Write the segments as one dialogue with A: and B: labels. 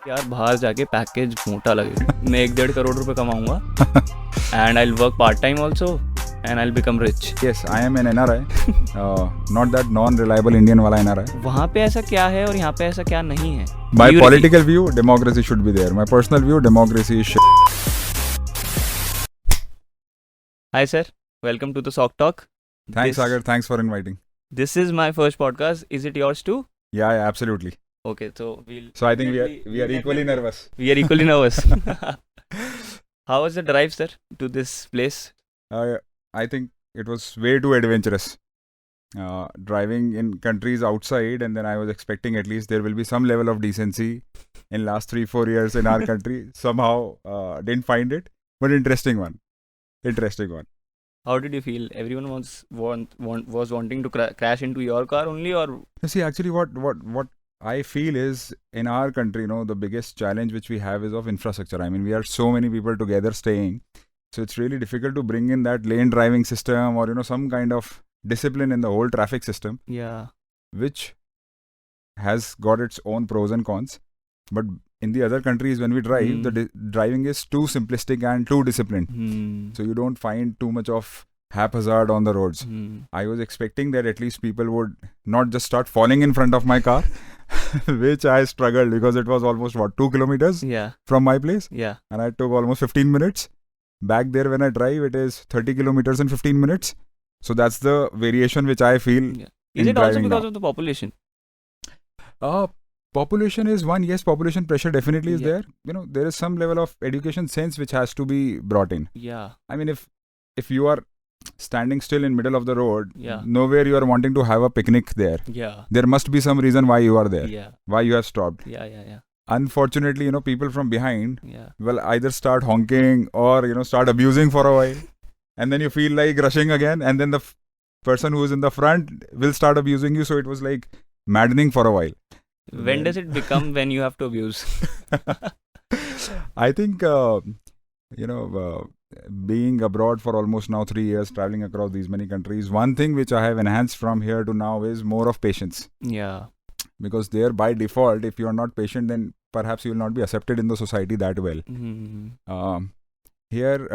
A: यार बाहर जाके पैकेज मोटा लगेगा, मैं 1-1.5 करोड़ रुपए कमाऊंगा and I'll work part time also and I'll become rich.
B: Yes, I am an NRI, not that non-reliable Indian वाला NRI.
A: वहाँ पे ऐसा क्या है और यहाँ पे ऐसा क्या नहीं है?
B: My political view, democracy should be there. My personal view, democracy is shit.
A: Hi sir, welcome to the Sock Talk.
B: Thanks Sagar, thanks for inviting.
A: This is my first podcast. Is it yours too?
B: Yeah, absolutely.
A: Okay, so we'll.
B: So I think we are equally nervous.
A: We are equally nervous. How was the drive, sir, to this place?
B: I think it was way too adventurous. Driving in countries outside, and then I was expecting at least there will be some level of decency in last 3-4 years in our country. Somehow didn't find it, but interesting one.
A: How did you feel? Everyone was wanting to crash into your car only, or?
B: See, actually, what I feel is in our country, you know, the biggest challenge which we have is of infrastructure. I mean, we are so many people together staying, so it's really difficult to bring in that lane driving system or, you know, some kind of discipline in the whole traffic system.
A: Yeah.
B: Which has got its own pros and cons. But in the other countries, when we drive, the driving is too simplistic and too disciplined. So you don't find too much of haphazard on the roads. I was expecting that at least people would not just start falling in front of my car, which I struggled because it was almost 2 kilometers from my place.
A: Yeah.
B: And I took almost 15 minutes. Back there when I drive, it is 30 kilometers in 15 minutes. So that's the variation which I feel.
A: Yeah. Is it also because of the population?
B: Population is one. Yes, population pressure definitely is there. You know, there is some level of education sense which has to be brought in.
A: Yeah.
B: I mean, if you are standing still in middle of the road, nowhere you are wanting to have a picnic there.
A: Yeah.
B: There must be some reason why you are there.
A: Yeah.
B: Why you have stopped.
A: Yeah.
B: Unfortunately, you know, people from behind will either start honking or, you know, start abusing for a while. And then you feel like rushing again. And then the person who is in the front will start abusing you. So it was like maddening for a while.
A: When does it become when you have to abuse?
B: I think, being abroad for almost now 3 years, traveling across these many countries, one thing which I have enhanced from here to now is more of patience.
A: Yeah.
B: Because there by default, if you are not patient, then perhaps you will not be accepted in the society that well. Here,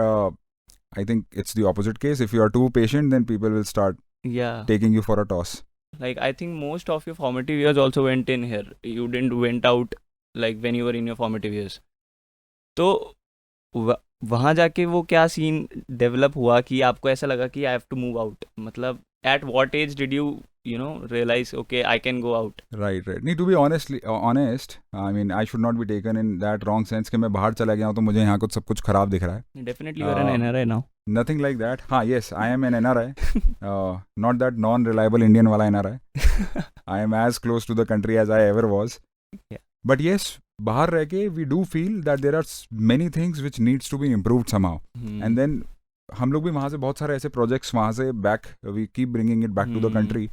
B: I think it's the opposite case. If you are too patient, then people will start taking you for a toss.
A: Like, I think most of your formative years also went in here. You didn't went out like when you were in your formative years. तो वहाँ जाके वो क्या scene develop हुआ कि आपको ऐसा लगा कि I have to move out? मतलब at what age did you realize, okay, I can go out?
B: Right. Need to be honest. I mean, I should not be taken in that wrong sense कि मैं बाहर चला गया हूँ तो मुझे यहाँ कुछ सब कुछ खराब दिख रहा है.
A: Definitely you are an NRI now.
B: Nothing like that. Yes, I am an NRI. Not that non-reliable Indian वाला NRI. I am as close to the country as I ever was.
A: Yeah.
B: But yes, बाहर रह के we do feel that there are many things which needs to be improved somehow. And then हम लोग भी वहाँ से बहुत सारे ऐसे प्रोजेक्ट्स वहाँ से back we keep bringing it back to the country.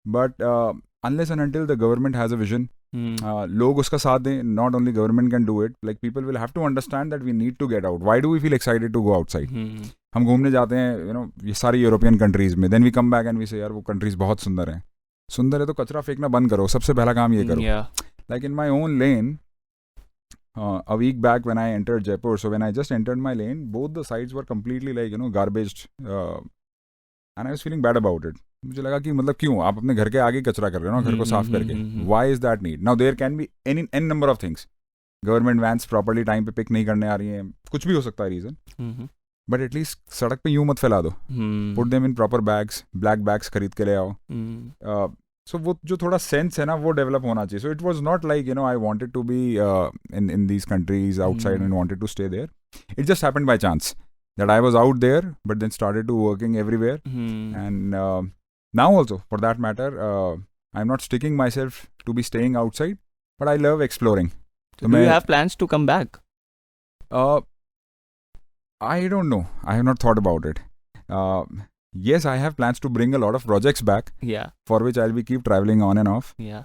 B: But unless and until the government has a vision, लोग उसका साथ दें. Not only government can do it, like people will have to understand that we need to get out. Why do we feel excited to go outside? हम घूमने जाते हैं, ये सारी यूरोपियन कंट्रीज में. Then we come back and we say यार वो countries बहुत सुंदर हैं. सुंदर है तो कचरा फेंकना बंद करो. सबसे पहला काम ये करो. Like in my own lane, a week back when I entered Jaipur, so when I just entered my lane, both the sides were completely like, garbaged, and I was feeling bad about it. मुझे लगा कि मतलब क्यों आप अपने घर के आगे कचरा कर रहे हो ना, घर को साफ करके. Why is that need? Now there can be n number of things. Government vans properly time पे पिक नहीं करने आ रही हैं, कुछ भी हो सकता है रीजन. But at least सड़क पे यूं मत फैला दो. Put them in proper bags, black bags खरीद के ले आओ. So वो जो थोड़ा सेंस है ना वो डेवलप होना चाहिए. So it was not like I wanted to be in these countries outside and wanted to stay there. It just happened by chance that I was out there, but then started to working everywhere. And now also, for that matter, I'm not sticking myself to be staying outside, but I love exploring.
A: So do you have plans to come back?
B: I don't know. I have not thought about it. Yes, I have plans to bring a lot of projects back.
A: Yeah.
B: For which I'll be keep traveling on and off.
A: Yeah.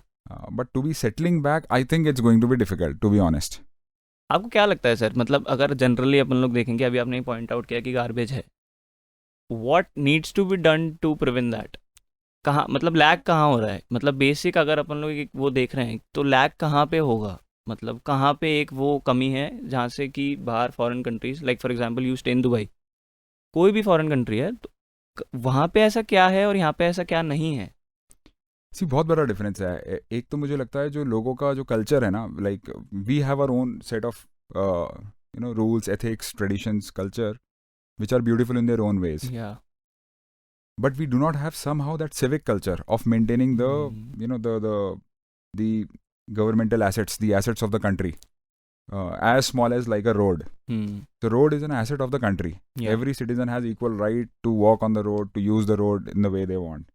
B: But to be settling back, I think it's going to be difficult, to be honest.
A: आपको क्या लगता है sir? मतलब अगर generally अपन लोग देखेंगे, अभी आपने पॉइंट आउट किया कि गार्बेज है. What needs to be done to prevent that? कहाँ मतलब लैग कहाँ हो रहा है? मतलब बेसिक अगर अपन लोग वो देख रहे हैं तो लैग कहाँ पे होगा? मतलब कहाँ पे एक वो कमी है जहाँ से कि बाहर foreign countries, like for example you stay in Dubai, कोई भी फॉरेन कंट्री है तो वहाँ पे ऐसा क्या है और यहाँ पे ऐसा क्या नहीं है?
B: सी बहुत बड़ा डिफरेंस है। एक तो मुझे लगता है जो लोगों का जो कल्चर है ना, like we have our own set of rules, ethics, traditions, culture which are beautiful in their own ways,
A: या
B: but we do not have somehow that civic culture of maintaining the the governmental assets, the assets of the country, as small as like a road. The road is an asset of the country.
A: या
B: Every citizen has equal right to walk on the road, to use the road in the way they want.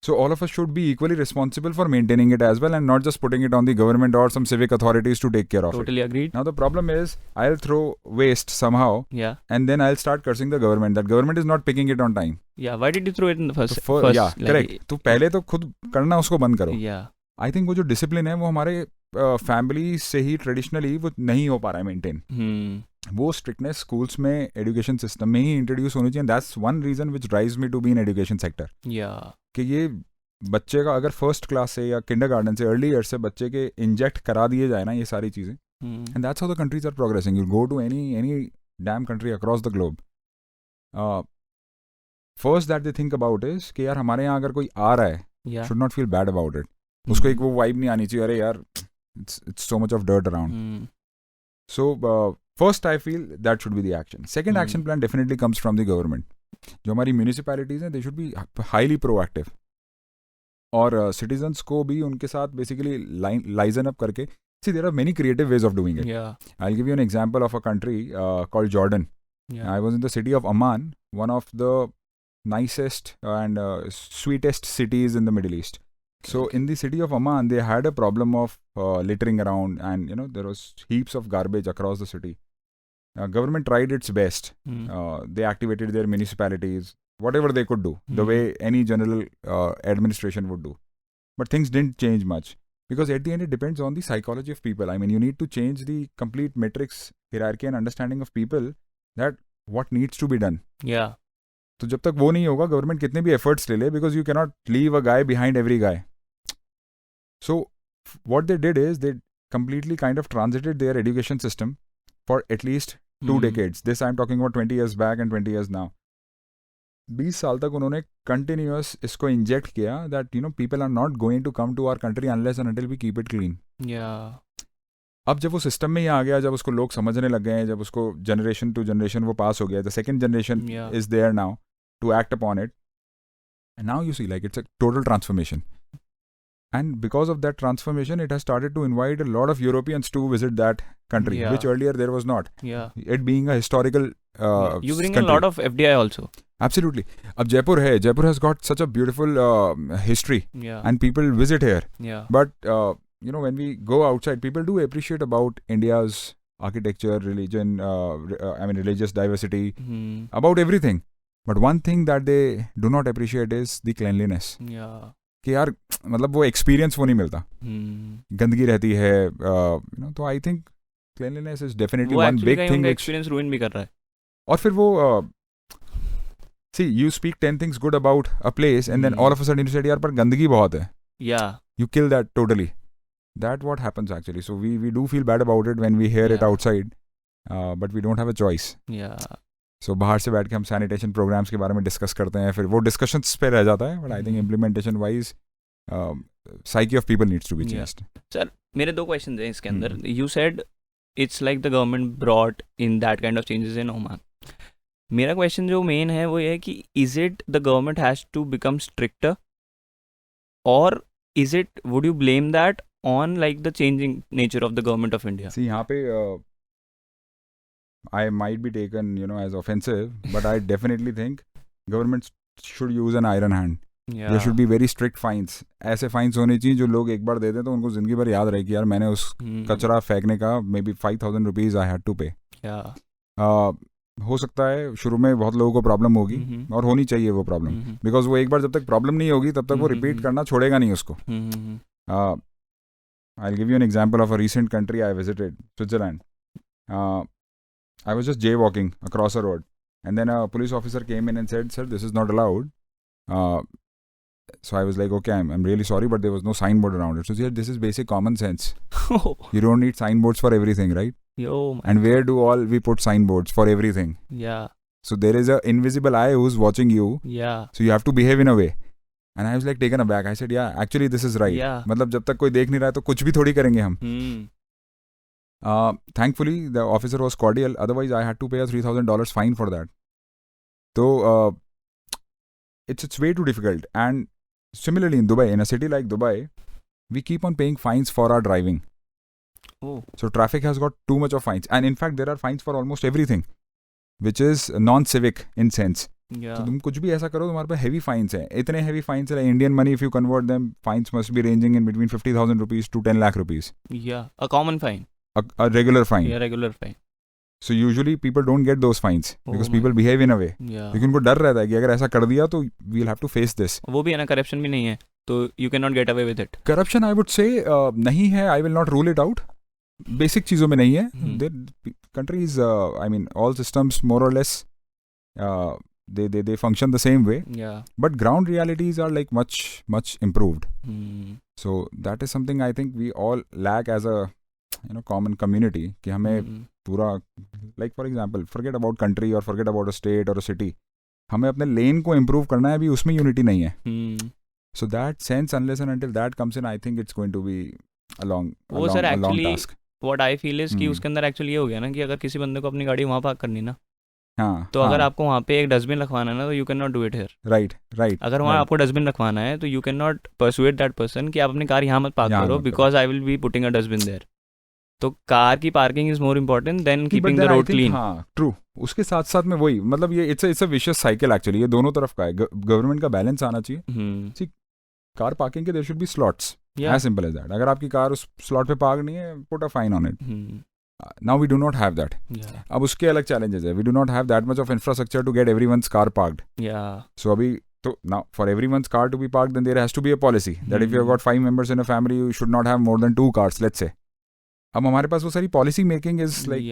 B: So all of us should be equally responsible for maintaining it as well, and not just putting it on the government or some civic authorities to take care of it.
A: Totally agreed.
B: Now the problem is, I'll throw waste somehow,
A: या
B: and then I'll start cursing the government. That government is not picking it on time.
A: या why did you throw it in the
B: तो
A: first
B: yeah, correct. तो पहले तो खुद करना उसको बंद करो.
A: या
B: आई थिंक वो जो डिसिप्लिन है वो हमारे फैमिली से ही ट्रेडिशनली वो नहीं हो पा रहा है मेंटेन. वो स्ट्रिक्टनेस स्कूल्स में, एजुकेशन सिस्टम में ही इंट्रोड्यूस होनी चाहिए. That's one reason which drives me to be in education sector.
A: या
B: कि ये बच्चे का अगर फर्स्ट क्लास से या किंडरगार्टन से, अर्ली ईयर से बच्चे के इंजेक्ट करा दिए जाए ना ये सारी चीज़ें, and that's how the countries are progressing. You go to any damn country across the globe, first that they think about is कि यार हमारे यहाँ अगर कोई आ रहा है,
A: या
B: should not feel bad about it. उसको एक वो वाइब नहीं आनी चाहिए, अरे यार it's so much of dirt around. So first I feel that should be the action. Second action plan definitely comes from the government. जो हमारी म्यूनिसिपैलिटीज हैं, they should be highly proactive, और सिटीजन्स को भी उनके साथ बेसिकली लाइजन अप करके. See there are many creative ways of doing it.
A: या
B: I give you an example of a country called Jordan. I was in the city of Amman, one of the nicest and sweetest cities in the Middle East. So in the city of Amman, they had a problem of littering around, and there was heaps of garbage across the city. Government tried its best. They activated their municipalities, whatever they could do, the way any general administration would do. But things didn't change much, because at the end it depends on the psychology of people. I mean, you need to change the complete matrix, hierarchy and understanding of people, that what needs to be done.
A: या
B: तो जब तक वो नहीं होगा, government कितने भी efforts ले ले, because you cannot leave a guy behind every guy. So what they did is they completely kind of transited their education system for at least 2 decades. This I'm talking about 20 years back and 20 years now. 20 साल तक उन्होंने continuous इसको inject किया, that people are not going to come to our country unless and until we keep it clean.
A: या
B: अब जब वो system में ही आ गया, जब उसको लोग समझने लग गए हैं, जब उसको जनरेशन टू जनरेशन वो पास हो गया, the second generation is there now to act upon it, and now you see like it's a total transformation. And because of that transformation, it has started to invite a lot of Europeans to visit that country,
A: Yeah.
B: which earlier there was not.
A: या
B: It being a historical
A: you bring a
B: country.
A: lot of FDI also.
B: Absolutely. अब जयपुर है, Jaipur has got such a beautiful history,
A: या
B: and people visit here.
A: या
B: But when we go outside, people do appreciate about India's architecture, religion, religious diversity, about everything. But one thing that they do not appreciate is the cleanliness.
A: या
B: कि यार मतलब वो experience वो नहीं मिलता, गंदगी रहती है. तो I think cleanliness is definitely
A: वो
B: वन
A: एक्चुअली
B: बिग
A: कहीं
B: थिंग.
A: उनका एक्सपीरियंस रूइन भी कर रहा है.
B: और फिर वो see you speak 10 things good about a place, and then all of a sudden you said यार पर गंदगी बहुत है.
A: या
B: You kill that totally. That what happens actually. So we do feel bad about it when we hear it
A: Yeah.
B: outside, but we don't have a choice.
A: या
B: So बाहर से बैठ के हम सैनिटेशन प्रोग्राम्स के बारे में डिस्कस करते हैं, फिर वो डिस्कशंस पे रह जाता है. But I think implementation wise psyche of people needs to be
A: Yeah.
B: Changed.
A: Sir मेरे 2 क्वेश्चन हैं इसके अंदर. You said it's like the government brought in that kind of changes in Oman. मेरा क्वेश्चन जो मेन है वो ये है कि is it the government has to become stricter, और is it would you blame that on like the changing nature of the government of India?
B: See, यहाँ पे I might be taken, as offensive, but I definitely think government should use an iron hand. There should be very strict fines. ऐसे fines होने चाहिए जो लोग एक बार दे दें तो उनको जिंदगी भर याद रहे कि यार मैंने उस कचरा फेंकने का maybe 5,000 rupees I had to pay. हो सकता है शुरू में बहुत लोगों को प्रॉब्लम होगी, और होनी चाहिए वो प्रॉब्लम, बिकॉज वो एक बार जब तक प्रॉब्लम नहीं होगी तब तक वो रिपीट करना छोड़ेगा नहीं उसको. I'll give you an example of a recent country I visited, Switzerland. I was just jaywalking across a road, and then a police officer came in and said, "Sir, this is not allowed. So I was like, okay, I'm really sorry, but there was no signboard around it. So yeah, this is basic common sense. You don't need signboards for everything, right?
A: Yo, man.
B: And where do all we put signboards for everything?
A: Yeah.
B: So there is an invisible eye who's watching you.
A: Yeah.
B: So you have to behave in a way. And I was like taken aback. I said, yeah, actually this is right.
A: Yeah.
B: मतलब जब तक कोई देख नहीं रहा है तो कुछ भी थोड़ी करेंगे हम.
A: Hmm.
B: Thankfully, the officer was cordial. Otherwise, I had to pay a $3,000 fine for that. So it's way too difficult. And similarly in Dubai, in a city like Dubai, we keep on paying fines for our driving.
A: Oh.
B: So traffic has got too much of fines. And in fact, there are fines for almost everything, which is non-civic in sense.
A: Yeah.
B: तो तुम कुछ भी ऐसा करो तुम्हारे पे heavy fines हैं. इतने heavy fines हैं. Indian money, if you convert them, fines must be ranging in between 50,000 rupees to 10 lakh rupees.
A: Yeah. A common fine.
B: A regular fine.
A: Yeah, regular fine.
B: So usually people don't get those fines because people behave in a way.
A: Yeah.
B: क्योंकि उनको डर रहता है कि अगर ऐसा कर दिया तो we'll have to face this.
A: वो भी है ना, corruption भी नहीं है तो you cannot get away with it.
B: Corruption I would say नहीं है. I will not rule it out. Basic चीज़ों में नहीं है. Countries, I mean, all systems more or less they function the same way.
A: Yeah.
B: But ground realities are like much improved. So that is something I think we all lack as a common community. कि हमें पूरा, like for example, forget about country or forget about a state or a city. हमें अपने lane को improve करना है, अभी उसमें unity नहीं है. So that sense, unless and until that comes in, I think it's going to be a long task.
A: What I feel is कि उसके अंदर actually ये हो गया ना कि अगर किसी बंदे को अपनी गाड़ी वहाँ पार्क करनी ना, तो अगर आपको वहाँ पे एक डस्टबिन रखवाना है ना, तो you can not do it here.
B: Right.
A: अगर वहाँ आपको डस्टबिन रखवाना है तो you can not persuade that person कि आप अपनी कार यहाँ मत पार्क करो because I will be putting a dustbin there. तो कार की parking is more important than keeping the road clean.
B: हाँ, ट्रू. उसके साथ साथ में वही, मतलब ये it's a vicious cycle actually. ये दोनों तरफ का है. गवर्नमेंट का बैलेंस आना चाहिए. कार पार्किंग के there should be slots. As simple as that. अगर आपकी कार उस स्लॉट पे पार्क नहीं है, put a fine on it. Now we do not have that.
A: Yeah.
B: अब उसके अलग challenges है. We do not have that much of infrastructure to get everyone's car parked.
A: Yeah.
B: So अभी तो now for everyone's car to be parked, then there has to be a policy that if you have got 5 members in a family, you should not have more than 2 cars. Let's say. अब हमारे पास वो सारी policy making is like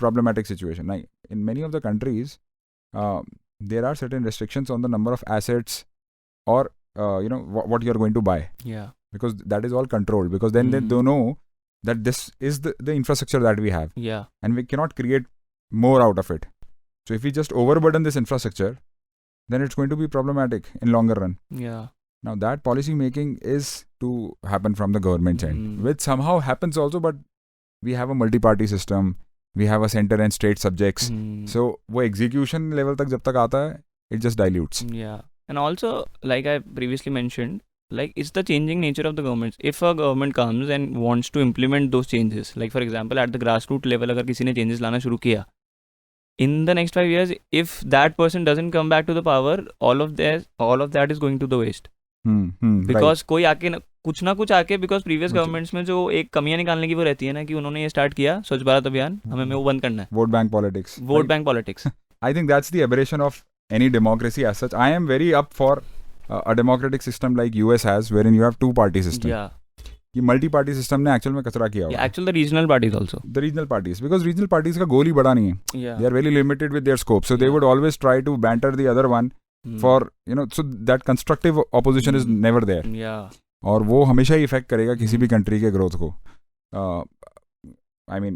B: problematic situation. Now, in many of the countries, there are certain restrictions on the number of assets or what you are going to buy.
A: Yeah.
B: Because that is all controlled. Because then they don't know that this is the infrastructure that we have.
A: Yeah.
B: And we cannot create more out of it. So if we just overburden this infrastructure, then it's going to be problematic in longer run.
A: Yeah.
B: Now that policy making is to happen from the government's end, which somehow happens also, but we have a multi-party system. We have a center and state subjects. So वो execution level तक जब तक आता है, it just dilutes.
A: Yeah. And also, like I previously mentioned, like it's the changing nature of the governments. If a government comes and wants to implement those changes, like for example at the grassroots level अगर किसी ने changes लाना शुरू किया, in the next 5 years if that person doesn't come back to the power, all of that is going to the waste. Because कोई आके कुछ ना कुछ आके, because previous governments में जो एक कमियां निकालने की वो रहती है ना कि उन्होंने ये स्टार्ट किया स्वच्छ भारत अभियान, हमें वो बंद करना है.
B: Vote bank politics.
A: Vote bank politics.
B: I think that's the aberration of any democracy as such. I am very up for a democratic system like US has, wherein you have 2-party system.
A: Yeah.
B: ये multi-party system ने actual में कचरा किया हुआ.
A: Yeah, actually the regional parties also.
B: The regional parties, because regional parties का गोल ही बड़ा नहीं है.
A: Yeah.
B: They are very limited with their scope, so they would always try to banter the other one for so that constructive opposition is never there.
A: Yeah.
B: और वो हमेशा ही effect करेगा किसी भी कंट्री के ग्रोथ को. I mean,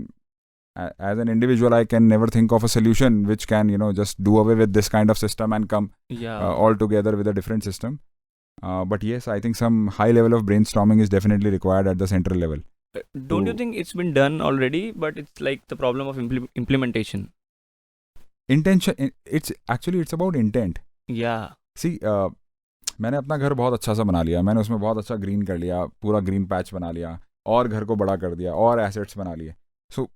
B: as an individual, I can never think of a solution which can just do away with this kind of system and come all together with a different system. But yes, I think some high level of brainstorming is definitely required at the central level.
A: Don't you think it's been done already, but it's like the problem of implementation?
B: Intention, it's about intent.
A: Yeah.
B: See, मैंने अपना घर बहुत अच्छा सा बना लिया, मैंने उसमें बहुत अच्छा ग्रीन कर लिया, पूरा ग्रीन पैच बना लिया और घर को बड़ा कर दिया और एसेट्स बना लिए. So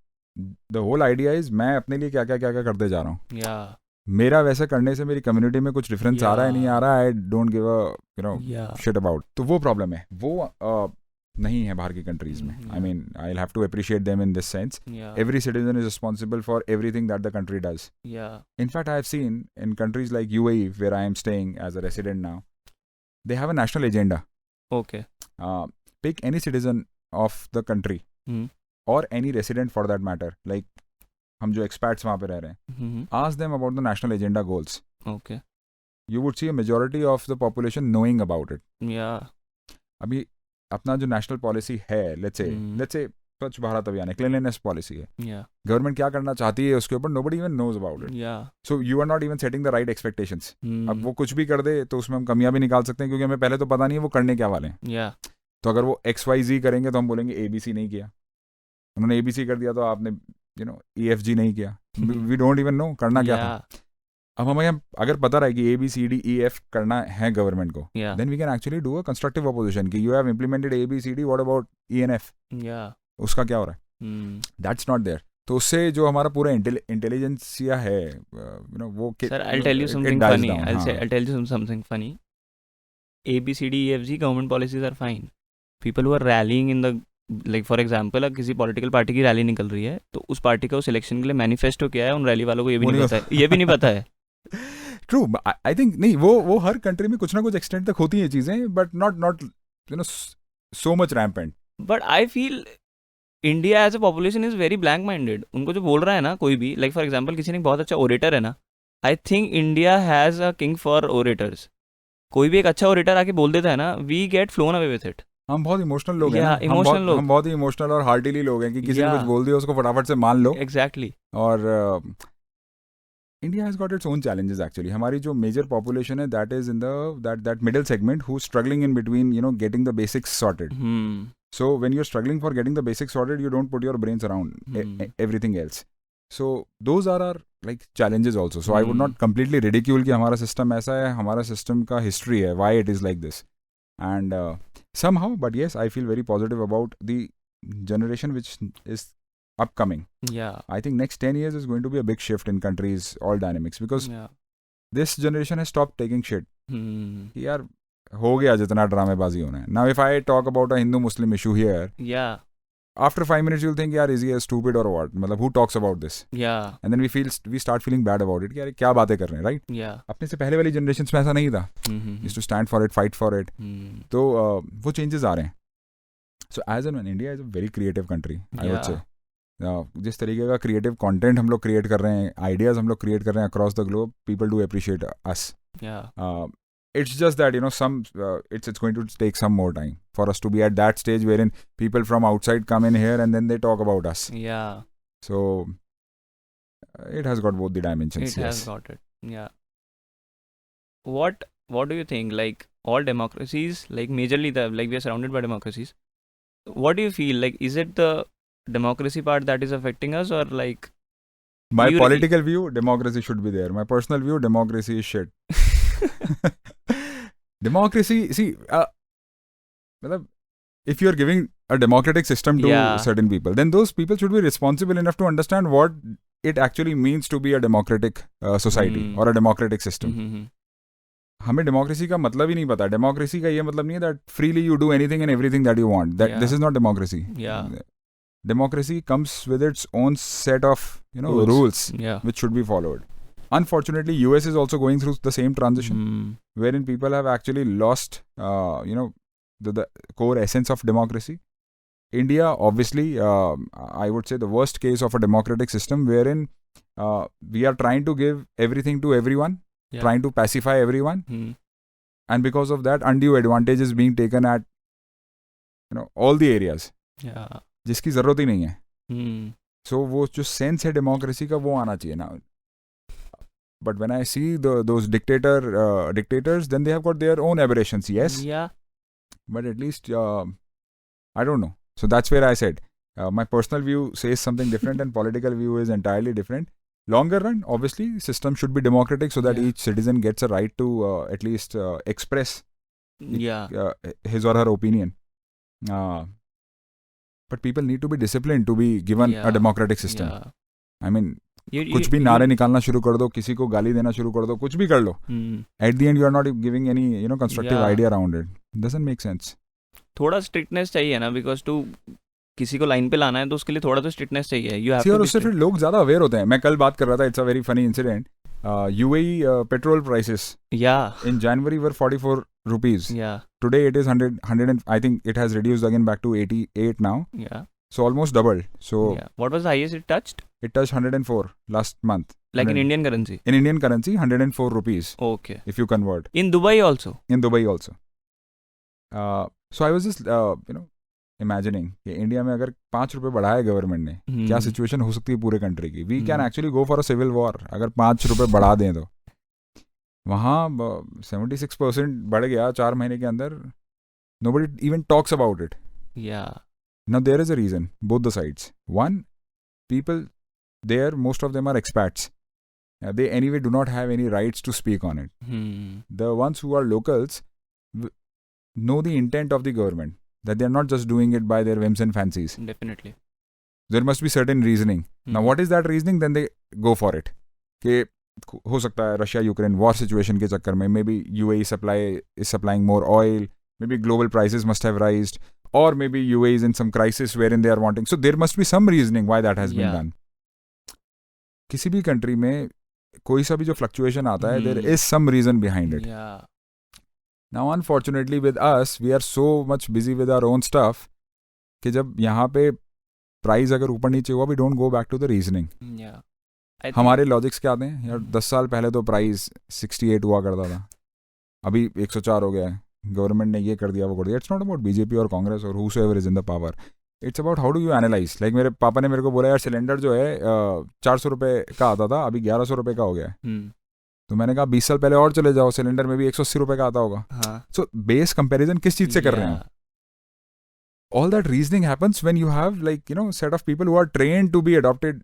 B: the whole idea is मैं अपने लिए क्या करते जा रहा हूँ.
A: Yeah.
B: मेरा वैसे करने से मेरी कम्युनिटी में कुछ डिफरेंस आ रहा है नहीं आ रहा है, I don't give a shit about. तो वो प्रॉब्लम है, वो नहीं है बाहर की कंट्रीज में. I mean I will have to appreciate them in this sense. Every citizen is responsible for everything that the country does. In fact, I have seen in countries like UAE, where I am staying as a resident now, they have a national agenda.
A: Okay.
B: Pick any citizen of the country or any resident for that matter, like हम जो expats वहाँ पे रह रहे हैं, ask them about the national agenda goals.
A: Okay.
B: you would see a majority of the population knowing about it.
A: Yeah.
B: अभी अपना जो national policy है, let's say स्वच्छ भारत अभियान है, cleanliness policy है.
A: Yeah.
B: गवर्नमेंट क्या करना चाहती है उसके ऊपर nobody even knows about it.
A: Yeah.
B: So you are not even setting the right expectations.
A: Hmm.
B: अब वो कुछ भी कर दे तो उसमें हम कमियां भी निकाल सकते हैं क्योंकि हमें पहले तो पता नहीं है वो करने क्या वाले हैं.
A: Yeah.
B: तो अगर वो XYZ करेंगे तो हम बोलेंगे ABC नहीं किया, उन्होंने ABC कर दिया तो आपने EFG नहीं किया. We don't even know करना क्या था. अब हमें अगर पता रहे कि ABCDEF करना है गवर्नमेंट को, then we can actually do a constructive opposition कि you have implemented ABCD, what about ENF? उसका क्या हो रहा है? That's not there. तो उससे जो हमारा पूरा इंटेलिजेंसिया है, वो
A: Sir, I'll tell you something funny. I'll tell you something funny. ABCDEFG government policies are fine. People who are rallying in the, like for example, अगर किसी पॉलिटिकल पार्टी की रैली निकल रही है तो उस पार्टी का उस इलेक्शन के लिए मैनिफेस्टो क्या है उन रैली वालों को ये भी नहीं पता है. ये भी नहीं पता है.
B: ट्रू. आई थिंक नहीं, वो हर कंट्री में कुछ ना कुछ एक्सटेंट तक होती हैं चीजें, but not so much rampant.
A: But I feel India as a population is very blank minded. उनको जो बोल रहा है ना कोई भी, लाइक फॉर एग्जांपल किसी ने बहुत अच्छा ओरेटर है ना, I think India has a king for orators. कोई भी एक अच्छा ओरेटर आके बोल देता है ना, we get flown away with it.
B: हम बहुत इमोशनल लोग हैं. हम बहुत ही इमोशनल और हार्टिली लोग हैं कि किसी ने कुछ बोल दिया उसको फटाफट से मान लो.
A: एग्जैक्टली.
B: और India has got its own challenges actually. हमारी जो major population है, that is in the that middle segment who's struggling in between, getting the basics sorted. So when you're struggling for getting the basics sorted, you don't put your brains around everything else. So those are our like challenges also. So I would not completely ridicule कि हमारा system ऐसा है, हमारा system का history है, why it is like this. And somehow, but yes, I feel very positive about the generation which is upcoming.
A: Yeah.
B: I think next 10 years is going to be a big shift in countries, all dynamics, because this generation has stopped taking shit. यार हो गया जितना ड्रामेबाजी होना है. Now if I talk about a Hindu-Muslim issue here, after 5 minutes you'll think, यार is he a stupid or what? मतलब who talks about this? And then we start feeling bad about it. यार क्या बातें कर रहे हैं, right? अपने से पहले वाली generations में ऐसा नहीं था. Used to stand for it, fight for it. तो वो changes आ रहे हैं. So as and when India is a very creative country, I would say. जिस तरीके का क्रिएटिव कंटेंट हम लोग क्रिएट कर रहे हैं, आइडियाज हम लोग क्रिएट कर रहे हैं across the globe, people do appreciate us. It's just that it's going to take some more time for us to be at that stage wherein people from outside come in here and then they talk about us. So it has got both the dimensions.
A: It has got it. What do you think, like all democracies, like majorly we are surrounded by democracies, what do you feel like, is it the democracy part that is affecting us, or like
B: my political view, democracy should be there. My personal view, democracy is shit. Democracy, see, if you're giving a democratic system to certain people, then those people should be responsible enough to understand what it actually means to be a democratic society or a democratic system. हमें democracy का मतलब ही नहीं पता. Democracy का ये मतलब नहीं है that freely you do anything and everything that you want. That this is not democracy. Democracy comes with its own set of rules which should be followed. Unfortunately, US is also going through the same transition wherein people have actually lost the core essence of democracy. India, obviously, I would say the worst case of a democratic system wherein we are trying to give everything to everyone, trying to pacify everyone, and because of that, undue advantage is being taken at all the areas. जिसकी जरूरत ही नहीं है. So वो जो sense है democracy का वो आना चाहिए ना. But when I see those dictators, then they have got their own aberrations. Yes. But at least I don't know. So that's where I said my personal view says something different and political view is entirely different. Longer run, obviously, system should be democratic so that each citizen gets a right to at least express his or her opinion. But people need to be disciplined to be given a democratic system. I mean, कुछ भी नारे निकालना शुरू कर दो, किसी को गाली देना शुरू कर दो, कुछ भी कर लो. At the end, you are not giving any constructive idea around it. Doesn't make sense. थोड़ा स्ट्रिक्टनेस चाहिए ना, बिकॉज टू किसी को लाइन पे लाना है तो उसके लिए थोड़ा तो स्ट्रिक्टनेस चाहिए. You have to. और उससे फिर लोग ज्यादा अवेयर होते हैं. मैं कल बात कर रहा था, it's a very funny incident. UAE petrol prices in January were 44 rupees. Today it is 100 and I think it has reduced again back to 88 now. So almost doubled. So
A: yeah. What was the highest it touched?
B: it touched 104 last month.
A: Like in
B: 100
A: Indian currency?
B: In Indian currency, 104 rupees.
A: Okay.
B: If you convert.
A: In Dubai also?
B: In Dubai also. So I was just, imagining कि India में अगर 5 रुपए बढ़ाए government ने, क्या situation हो सकती है पूरे कंट्री की. We can actually go for a civil war अगर 5 रुपए बढ़ा दें तो. वहाँ 76% बढ़ गया 4 महीने के अंदर. Nobody even talks about it.
A: Yeah.
B: Now there is a reason, both the sides. One, people there, most of them are expats. They anyway do not have any rights to speak on it. The ones who are locals know the intent of the government, that they are not just doing it by their whims and fancies.
A: Definitely.
B: There must be certain reasoning. Now what is that reasoning? Then they go for it. कि हो सकता है Russia Ukraine war situation के चक्कर में maybe UAE is supplying more oil, maybe global prices must have raised, or maybe UAE is in some crisis wherein they are wanting. So there must be some reasoning why that has been done. किसी भी country में कोई सा भी जो fluctuation आता है, there is some reason behind it.
A: Yeah.
B: Now unfortunately with us, we are so much busy with our own stuff कि जब यहाँ पे प्राइस अगर ऊपर नीचे हुआ, we don't go back to the reasoning.
A: Yeah.
B: हमारे लॉजिक्स क्या आते हैं यार. 10 साल पहले तो प्राइस 68 हुआ करता था, अभी 104 हो गया है. गवर्नमेंट ने ये कर दिया, वो कर दिया. इट्स नॉट अबाउट बीजेपी और कांग्रेस और whosoever is in the power. It's about how do you analyse. Like मेरे पापा ने मेरे को बोला यार सिलेंडर जो है 400 रुपये का आता था, अभी 1100 रुपये का हो गया है. तो मैंने कहा 20 साल पहले और चले जाओ, सिलेंडर में भी 180 रुपये का आता होगा. सो बेस कंपेरिजन किस चीज से कर रहे हो. All that reasoning happens when you have set of people who are trained to be adopted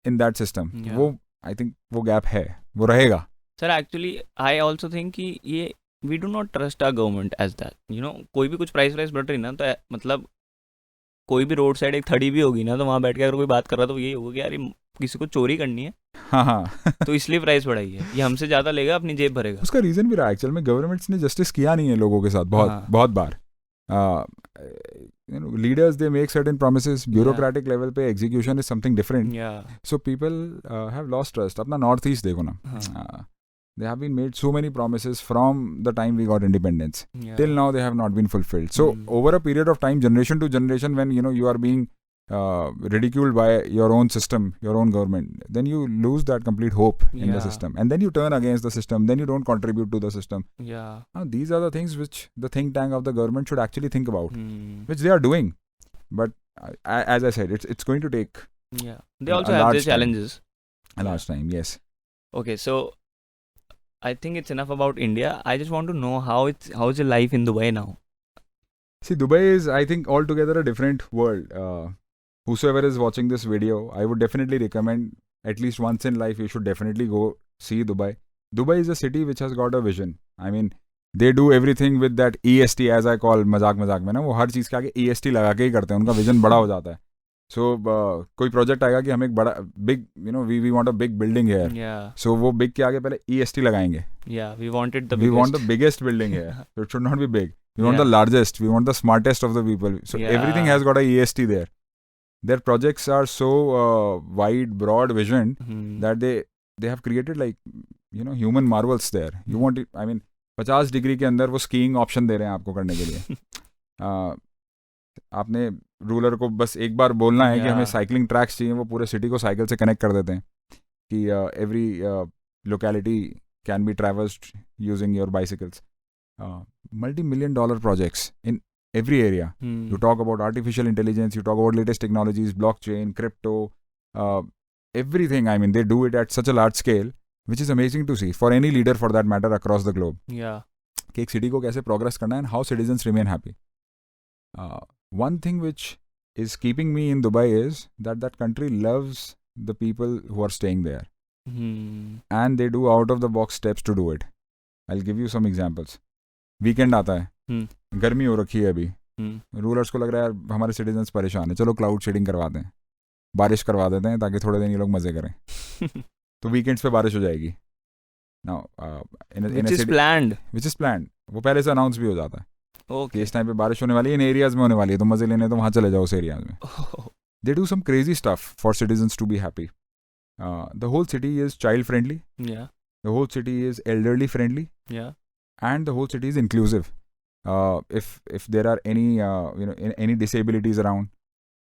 B: in that system. वो I think वो गैप है, वो रहेगा.
A: Sir actually I also think कि ये we do not trust our government as that. कोई भी कुछ प्राइस बढ़ रही ना, तो मतलब कोई भी रोड साइड एक थड़ी भी होगी ना, तो वहाँ बैठ के अगर कोई बात कर रहा तो यही होगा कि यार ये किसी को चोरी करनी है. हाँ. तो इसलिए प्राइस बढ़ाई है, ये हमसे ज़्यादा लेगा, अपनी जेब भरेगा.
B: उसका रीज़न भी रहा एक्चुअल में, गवर्नमेंट्स ने जस्टिस किया नहीं है लोगों के साथ बहुत बार. Leaders, they make certain promises. Bureaucratic level पे execution is something different. So people have lost trust. अपना North East देखो ना. They have been made so many promises from the time we got independence. Till now they have not been fulfilled. So over a period of time, generation to generation, when you are being ridiculed by your own system, your own government, then you lose that complete hope in the system, and then you turn against the system, then you don't contribute to the system. Now these are the things which the think tank of the government should actually think about, which they are doing, but as I said, it's going to take
A: they also have their challenges.
B: A large time. Yes.
A: Okay, so I think it's enough about India. I just want to know how's your life in Dubai now.
B: See, Dubai is, I think, altogether a different world. Whosoever is watching this video, I would definitely recommend at least once in life you should definitely go see Dubai. Dubai is a city which has got a vision. I mean, they do everything with that EST, as I call मजाक में ना, वो हर चीज़ के आगे EST लगा के ही करते हैं, उनका विजन बड़ा हो जाता है. So कोई प्रोजेक्ट आएगा कि हम एक बड़ा big, we want a big building here. So वो big के आगे पहले EST लगाएंगे.
A: We want the
B: biggest building here. So it should not be big. We want the largest. We want the smartest of the people. So everything has got a EST there. Their projects are so wide, broad visioned that they have created like human marvels there. You want it, I mean 50 degree के अंदर वो skiing option दे रहे हैं आपको करने के लिए. आपने रूलर को बस एक बार बोलना है कि हमें साइकिलिंग ट्रैक्स चाहिए, वो पूरे सिटी को साइकिल से कनेक्ट कर देते हैं कि every locality can be traversed using your bicycles. multi-million dollar projects in every area. You talk about artificial intelligence, you talk about latest technologies, blockchain, crypto, everything. I mean, they do it at such a large scale, which is amazing to see for any leader for that matter across the globe. कि एक city को कैसे progress करना है and how citizens remain happy. One thing which is keeping me in Dubai is that country loves the people who are staying there. And they do out of the box steps to do it. I'll give you some examples. Weekend आता है, गर्मी हो रखी है अभी, rulers को लग रहा है यार हमारे सिटीजन्स परेशान है, चलो क्लाउड शेडिंग करवा दें, बारिश करवा देते हैं ताकि थोड़े दिन ये लोग मजे करें. तो वीकेंड्स पे बारिश हो जाएगी. Now
A: which is planned.
B: वो पहले से अनाउंस भी हो जाता है कि इस टाइम पे बारिश होने वाली है, इन एरियाज में होने वाली है, तो मजे लेने तो वहाँ चले जाओ उस एरियाज में. They do some crazy stuff for citizens to be happy. The whole city is child friendly, the whole city is elderly friendly, and the whole city is inclusive. If there are any any disabilities around,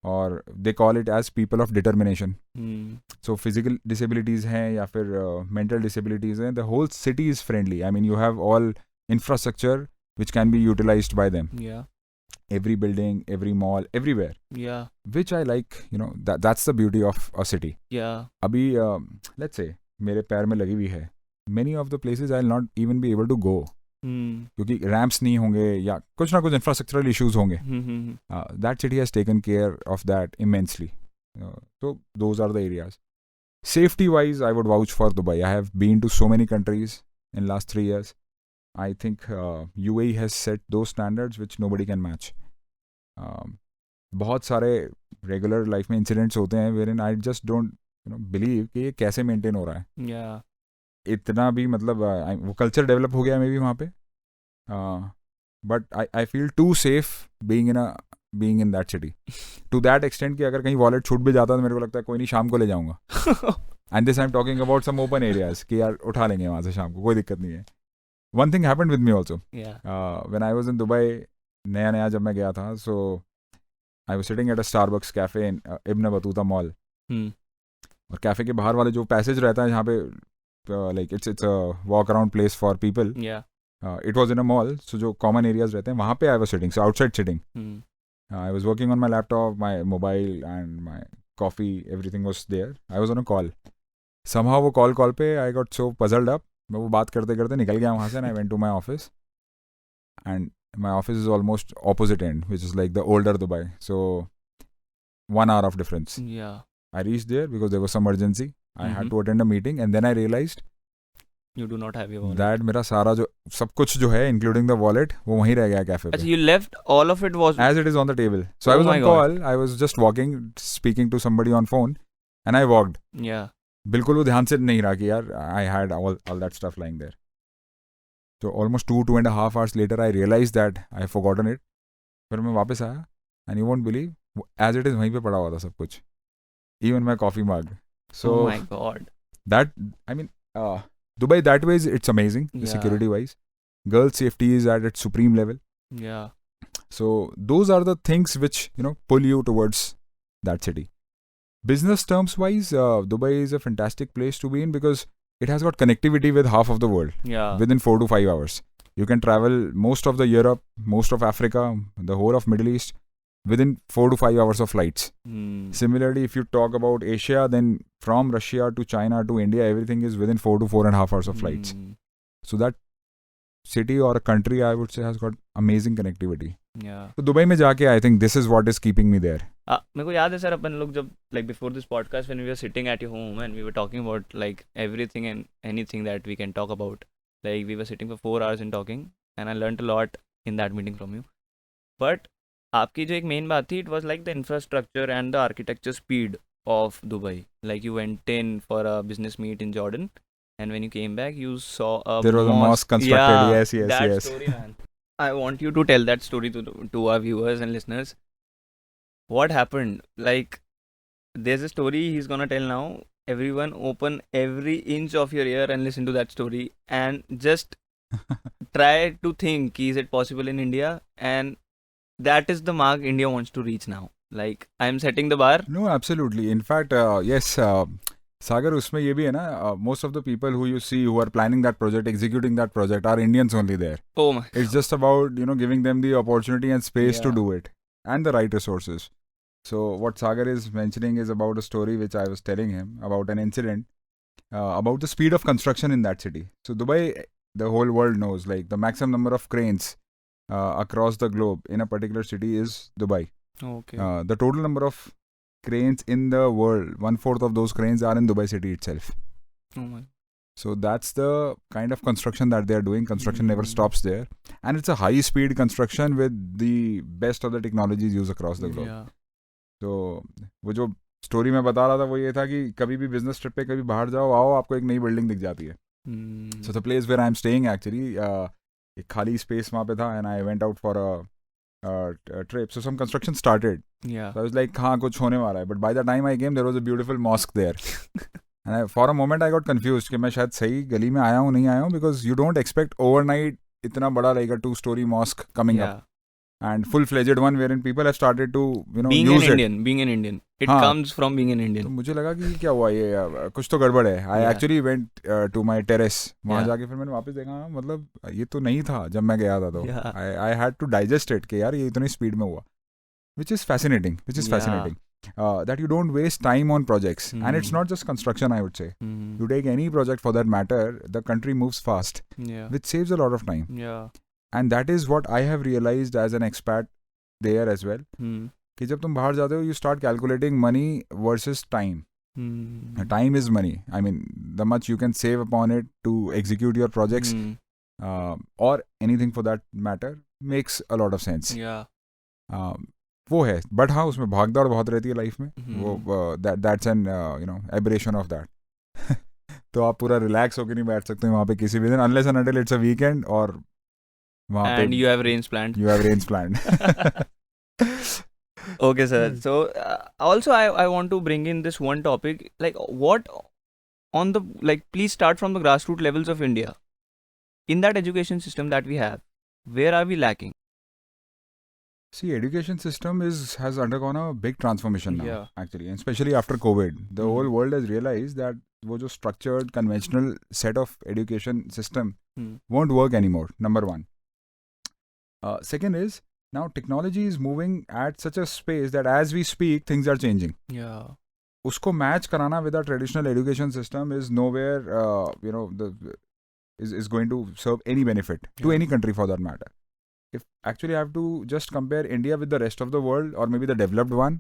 B: और they call it as people of determination.
A: Hmm.
B: So physical disabilities हैं या फिर mental disabilities हैं, the whole city is friendly. I mean you have all infrastructure which can be utilised by them.
A: Yeah.
B: Every building, every mall, everywhere,
A: Yeah.
B: which I like. That's the beauty of a city.
A: Yeah.
B: अभी let's say मेरे पैर में लगी हुई है, many of the places I'll not even be able to go.
A: Hmm.
B: क्योंकि ramps नहीं होंगे या कुछ ना कुछ इंफ्रास्ट्रक्चरल इश्यूज होंगे.
A: Hmm.
B: That city has taken care of that immensely. So those are the areas. Safety wise, I would vouch for Dubai. I have been to so many countries in last 3 years. I think UAE has set those standards which nobody can match. बहुत सारे regular life में incidents होते हैं wherein I just don't believe कि ये कैसे maintain हो रहा है.
A: Yeah.
B: इतना भी मतलब वो कल्चर डेवलप हो गया मे बी वहाँ पे. But I feel too safe being in that city to that extent कि अगर कहीं वॉलेट छूट भी जाता है तो मेरे को लगता है कोई नहीं, शाम को ले जाऊंगा. And this I am talking about some open areas कि यार उठा लेंगे वहाँ से शाम को, कोई दिक्कत नहीं है. One thing happened with me also when I was in Dubai. नया जब मैं गया था, so I was sitting at a Starbucks cafe in Ibn Battuta mall. और कैफे के बाहर वाले जो पैसेज रहता है जहाँ पे like it's a walk around place for people, it was in a mall. So जो कॉमन एरियाज रहते हैं वहाँ पे I was sitting, so outside sitting. I was working on my laptop, my mobile and my coffee, everything was there. I was on a call. Somehow वो call पे I got so puzzled up. मैं वो बात करते करते निकल गया वहाँ से and I went to my office. And my office is almost opposite end, which is like the older Dubai. So 1 hour of difference.
A: Yeah.
B: I reached there because there was some urgency. I had to attend a meeting and then I realized
A: You do not have your wallet.
B: that मेरा सारा जो सब कुछ जो है including the wallet वो वहीं रह गया कैफे पे.
A: अच्छा, you left all of it was
B: As it is on the table. So I
A: Oh
B: was
A: my
B: on
A: God.
B: call. I was just walking, speaking to somebody on phone, and I walked.
A: Yeah.
B: बिल्कुल वो ध्यान से नहीं रहा कि यार I had all that stuff lying there. So almost 2.5 hours later, I realized that I had forgotten it. फिर मैं वापस आया, and you won't believe, as it is वहीं पे पड़ा हुआ था सब कुछ, even my coffee mug. So
A: Oh my God.
B: that, I mean, Dubai that way it's amazing,
A: Yeah.
B: security wise. Girl safety is at its supreme level.
A: Yeah.
B: So those are the things which pull you towards that city. Business terms wise, Dubai is a fantastic place to be in because it has got connectivity with half of the world
A: Yeah.
B: within 4 to 5 hours. You can travel most of the Europe, most of Africa, the whole of Middle East within 4 to 5 hours of flights. Similarly, if you talk about Asia, then from Russia to China to India, everything is within 4 to 4.5 hours of flights. So that city or a country, I would say, has got amazing connectivity.
A: Yeah.
B: तो Dubai में जाके I think this is what is keeping me there.
A: मेरे को याद है sir, अपन लोग जब like before this podcast when we were sitting at your home and we were talking about like everything and anything that we can talk about, like we were sitting for 4 hours and talking and I learned a lot in that meeting from you. But आपकी जो एक main बात थी, it was like the infrastructure and the architecture speed of Dubai. Like you went in for a business meet in Jordan and when you came back you saw
B: There was a mosque constructed.
A: Yeah,
B: Yes, yes,
A: that
B: yes.
A: story, man. I want you to tell that story to our viewers and listeners. What happened? Like, there's a story he's gonna tell now. Everyone open every inch of your ear and listen to that story and just try to think, is it possible in India? And that is the mark India wants to reach now. Like, I'm setting the bar.
B: No, absolutely. In fact, yes, Sagar, उसमें ये भी है ना, most of the people who you see who are planning that project, executing that project are Indians only there.
A: Oh my.
B: It's just about, giving them the opportunity and space to
A: Yeah.
B: do it and the right resources. So what Sagar is mentioning is about a story which I was telling him about an incident about the speed of construction in that city. So Dubai, the whole world knows, like the maximum number of cranes across the globe in a particular city is Dubai.
A: Okay.
B: The total number of cranes in the world, 1/4 of those cranes are in Dubai city itself.
A: Oh my.
B: So that's the kind of construction that they are doing. Construction never stops there. And it's a high-speed construction with the best of the technologies used across the globe.
A: Yeah.
B: तो वो जो story मैं बता रहा था वो ये था कि कभी भी बिजनेस ट्रिप पे कभी बाहर जाओ आओ आपको एक नई बिल्डिंग दिख जाती है. So the place where I am staying actually एक खाली स्पेस वहाँ पे था and I went out for a trip. So some construction started.
A: Yeah.
B: So I was like हाँ कुछ होने वाला है. But by the time I came there was a beautiful mosque there. And for a moment I got confused कि मैं शायद सही गली में आया हूँ नहीं आया हूँ, because you don't expect overnight इतना बड़ा like a 2-story mosque coming up. and full-fledged one wherein people have started to
A: being
B: use
A: an
B: it.
A: Indian, it
B: हाँ,
A: comes from being an
B: तो
A: Indian.
B: मुझे लगा कि क्या हुआ ये कुछ तो गड़बड़ है. I
A: Yeah.
B: actually went to my terrace. वहाँ
A: Yeah.
B: जाके फिर मैंने वापस देखा, मतलब ये तो नहीं था जब मैं गया था. तो
A: Yeah.
B: I had to digest it कि यार ये इतनी स्पीड में हुआ, which is fascinating.
A: Yeah.
B: Fascinating. That you don't waste time on projects, and it's not just construction. I would say you take any project for that matter, the country moves fast,
A: Yeah.
B: which saves a lot of time.
A: Yeah.
B: And that is what I have realized as an expat there as well. कि जब तुम बाहर जाते हो, you start calculating money versus time. Time is money. I mean, the much you can save upon it to execute your projects, or anything for that matter, makes a lot of sense.
A: Yeah.
B: वो है, but हाँ उसमें भागदौड़ बहुत रहती है life में. वो that's an aberration of that. तो आप पूरा रिलैक्स होकर नहीं बैठ सकते वहाँ पे किसी भी दिन, unless and until it's a weekend और वहाँ पे
A: And you have range planned.
B: you have range planned.
A: Okay, sir. So also I want to bring in this one topic, like what on the, like, please start from the grassroots levels of India. In that education system that we have, where are we lacking?
B: See, education system has undergone a big transformation now.
A: Yeah.
B: Actually, and especially after COVID, the whole world has realized that वो जो structured, conventional set of education system won't work anymore. Number one. Second is, now technology is moving at such a space that as we speak, things are changing.
A: Yeah.
B: उसको match कराना with our traditional education system is nowhere, is going to serve any benefit to any country for that matter. If actually I have to just compare India with the rest of the world, or maybe the developed one,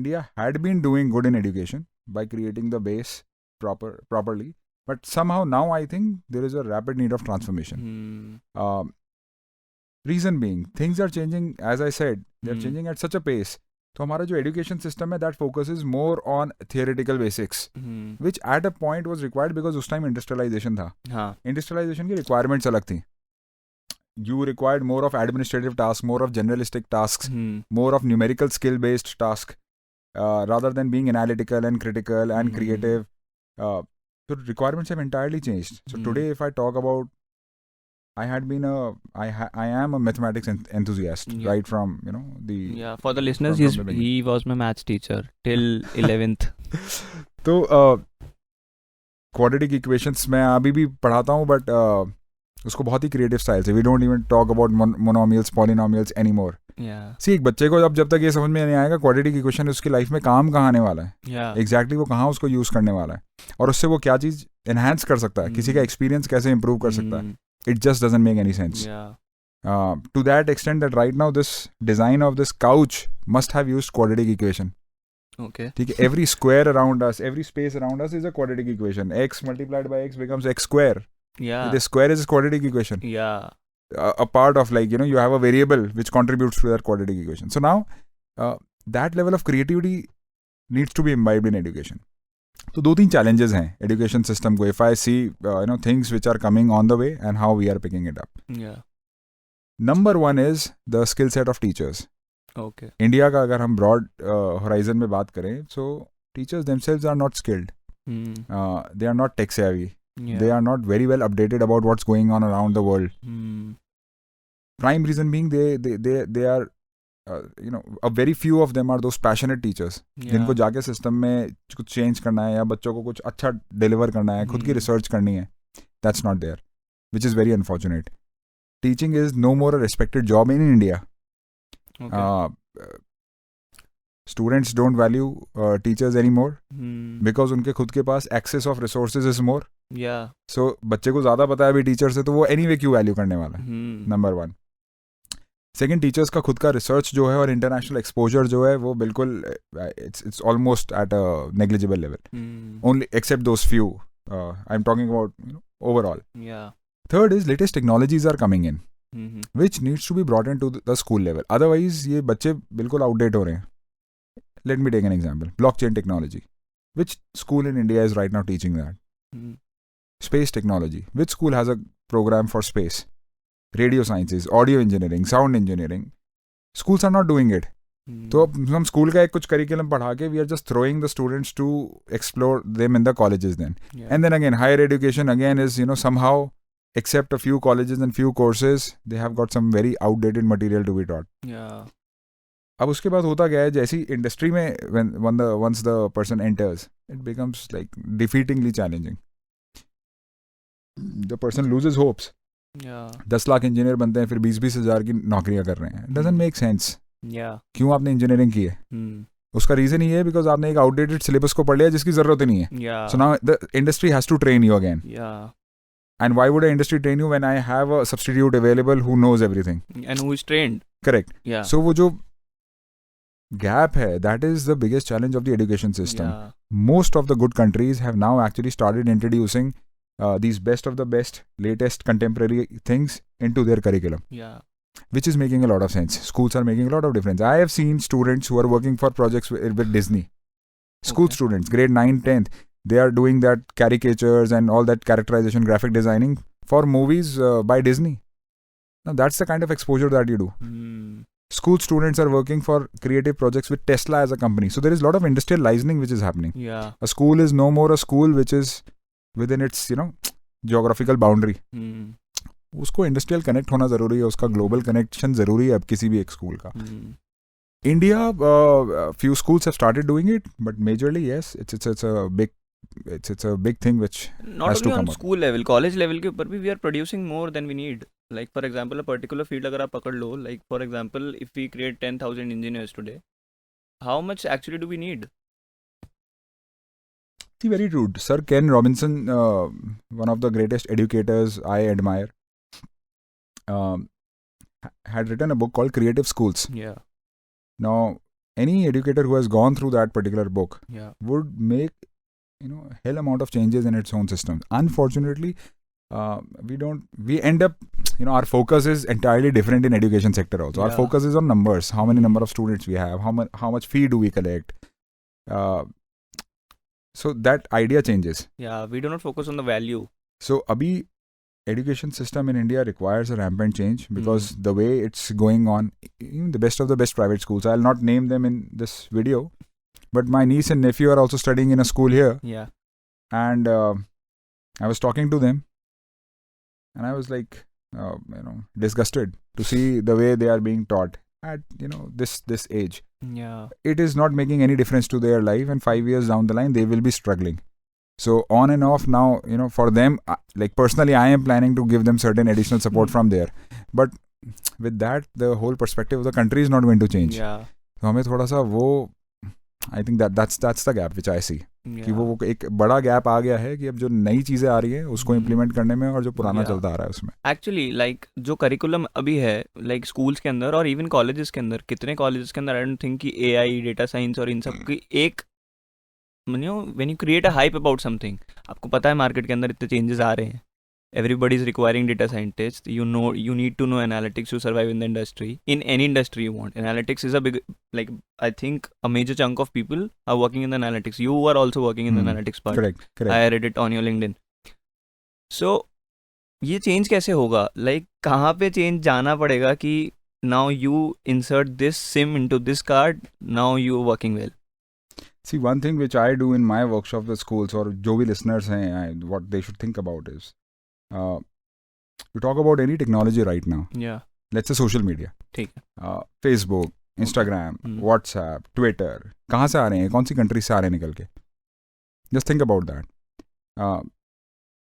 B: India had been doing good in education by creating the base properly, but somehow now I think there is a rapid need of transformation. Reason being, things are changing, as I said, they're changing at such a pace. तो हमारा जो education system है, that focuses more on theoretical basics, which at a point was required because उस time industrialization था. Industrialization की requirements अलग थी. You required more of administrative tasks, more of generalistic tasks, more of numerical skill-based tasks, rather than being analytical and critical and creative. So requirements have entirely changed. So today, if I talk about, I am a mathematics enthusiast, right from the.
A: For the listeners, he was my maths teacher till 11th.
B: तो quadratic equations मैं अभी भी पढ़ाता हूँ, but उसको बहुत ही creative style से. We don't even talk about monomials, polynomials anymore.
A: See
B: एक बच्चे को जब तक ये समझ में नहीं आएगा क्वाड्रेटिक इक्वेशन उसकी लाइफ में काम कहाँ आने वाला है, एग्जैक्टली वो कहाँ उसको यूज करने वाला है, और उससे वो क्या चीज एनहांस कर सकता है, किसी का एक्सपीरियंस कैसे इंप्रूव कर सकता है. It just doesn't make any sense. To that extent that right now this design of this couch must have used quadratic equation. ठीक है, every square around us, every space around us is a quadratic equation. x multiplied by x becomes x square. The square is a quadratic equation. A part of, like, you have a variable which contributes to that quadratic equation. So now that level of creativity needs to be imbibed in education. So दो तीन challenges हैं education system को, if I see things which are coming on the way and how we are picking it up. Number one is the skill set of teachers.
A: Okay.
B: India का अगर हम broad horizon में बात करें, so teachers themselves are not skilled. They are not tech savvy. They are not very well updated about what's going on around the world. Prime reason being they are a very few of them are those passionate teachers जिनको जाके system में कुछ change करना है या बच्चों को कुछ अच्छा डिलीवर करना है, खुद की रिसर्च करनी है. That's not there, which is very unfortunate. Teaching is no more a respected job in India. Students don't value teachers anymore because उनके खुद के पास access of resources is more. So बच्चे को ज़्यादा पता है अभी टीचर से, तो वो anyway क्यों वैल्यू करने वाला है. Number one. सेकेंड, टीचर्स का खुद का रिसर्च जो है और इंटरनेशनल एक्सपोजर जो है वो बिल्कुल it's almost at a negligible level, only except those few. I am talking about overall. Third is latest technologies are coming in which needs to be brought in to the school level, otherwise ये बच्चे बिल्कुल outdate हो रहे हैं. Let me take an example, blockchain technology. Which school in India is right now teaching that? Space technology. Which school has a program for space? Radio sciences, audio engineering, sound engineering. Schools are not doing it. तो हम school का एक कुछ curriculum पढ़ा के we are just throwing the students to explore them in the colleges then. And then again, higher education again is somehow except a few colleges and few courses, they have got some very outdated material to be taught.
A: Yeah.
B: अब उसके बाद होता क्या है, जैसी industry में once the person enters, it becomes like defeatingly challenging. The person loses hopes.
A: Yeah.
B: 10 lakh engineer बनते हैं, फिर 20-20 हज़ार की नौकरियां कर रहे हैं. Doesn't make sense.
A: Yeah.
B: क्यों आपने इंजीनियरिंग की है? उसका रीजन ये है बिकॉज आपने एक आउटडेटेड सिलेबस को पढ़ लिया जिसकी जरूरत ही नहीं है.
A: Yeah.
B: So now the industry has to train you again.
A: Yeah.
B: And why would an industry train you when I have a substitute available who knows everything?
A: And who is trained?
B: Correct.
A: Yeah.
B: So वो जो gap है, that is the biggest challenge of the education system.
A: Yeah.
B: Most of the good countries have now actually started introducing these best of the best, latest contemporary things into their curriculum.
A: Yeah.
B: Which is making a lot of sense. Schools are making a lot of difference. I have seen students who are working for projects with Disney. School students, grade 9, 10th, they are doing that caricatures and all that characterization, graphic designing for movies by Disney. Now that's the kind of exposure that you do. School students are working for creative projects with Tesla as a company. So there is a lot of industrializing which is happening.
A: Yeah.
B: A school is no more a school which is within its, geographical boundary. उसको industrial connect होना ज़रूरी है, उसका global connection ज़रूरी है अब किसी भी एक स्कूल का. India, few schools have started doing it, but majorly yes, it's a big thing which
A: Not
B: has to
A: only
B: come
A: on
B: out.
A: school level, college level के ऊपर भी we are producing more than we need. Like for example, a particular field अगर आप पकड़ लो, like for example, if we create 10,000 engineers today, how much actually do we need?
B: See, very true. Sir Ken Robinson, one of the greatest educators I admire, had written a book called Creative Schools.
A: Yeah.
B: Now, any educator who has gone through that particular book
A: Yeah.
B: would make, a hell amount of changes in its own system. Unfortunately, we end up, our focus is entirely different in education sector also. Our
A: Yeah.
B: focus is on numbers, how many number of students we have, how much fee do we collect. So that idea changes.
A: Yeah, we do not focus on the value.
B: So abhi education system in India requires a rampant change because the way it's going on, even the best of the best private schools, I'll not name them in this video, but my niece and nephew are also studying in a school here.
A: Yeah.
B: And I was talking to them and I was like, disgusted to see the way they are being taught at, this age.
A: Yeah.
B: It is not making any difference to their life, and 5 years down the line, they will be struggling. So on and off now, for them, like personally, I am planning to give them certain additional support from there. But with that, the whole perspective of the country is not going to change.
A: Yeah.
B: So हमें थोड़ा सा वो, I think that's the gap which I see. कि वो एक बड़ा gap आ गया है कि अब जो नई चीज़ें आ रही है उसको इम्प्लीमेंट करने में और जो पुराना चलता आ रहा है उसमें.
A: एक्चुअली लाइक जो करिकुलम अभी है लाइक स्कूल्स के अंदर और इवन कॉलेजेस के अंदर, कितने कॉलेजेस के अंदर आई डोंट थिंक कि एआई, डेटा साइंस और इन सब की एक when you create a hype about something, आपको पता है मार्केट के अंदर इतने चेंजेस आ रहे हैं, everybody is requiring data scientists, you need to know analytics to survive in the industry, in any industry you want. Analytics is a big, like I think a major chunk of people are working in the analytics. You are also working in the analytics part.
B: Correct.
A: I read it on your LinkedIn. So ये change कैसे होगा, like कहाँ पे change जाना पड़ेगा कि now you insert this SIM into this card, now you are working well.
B: See, one thing which I do in my workshop with schools, or जो भी listeners हैं, what they should think about is, you talk about any technology right now.
A: Yeah.
B: Let's say social media.
A: ठीक है.
B: Facebook, Instagram, WhatsApp, Twitter. कहाँ से आ रहे हैं? कौन सी कंट्री से आ रहे हैं निकल के? Just think about that.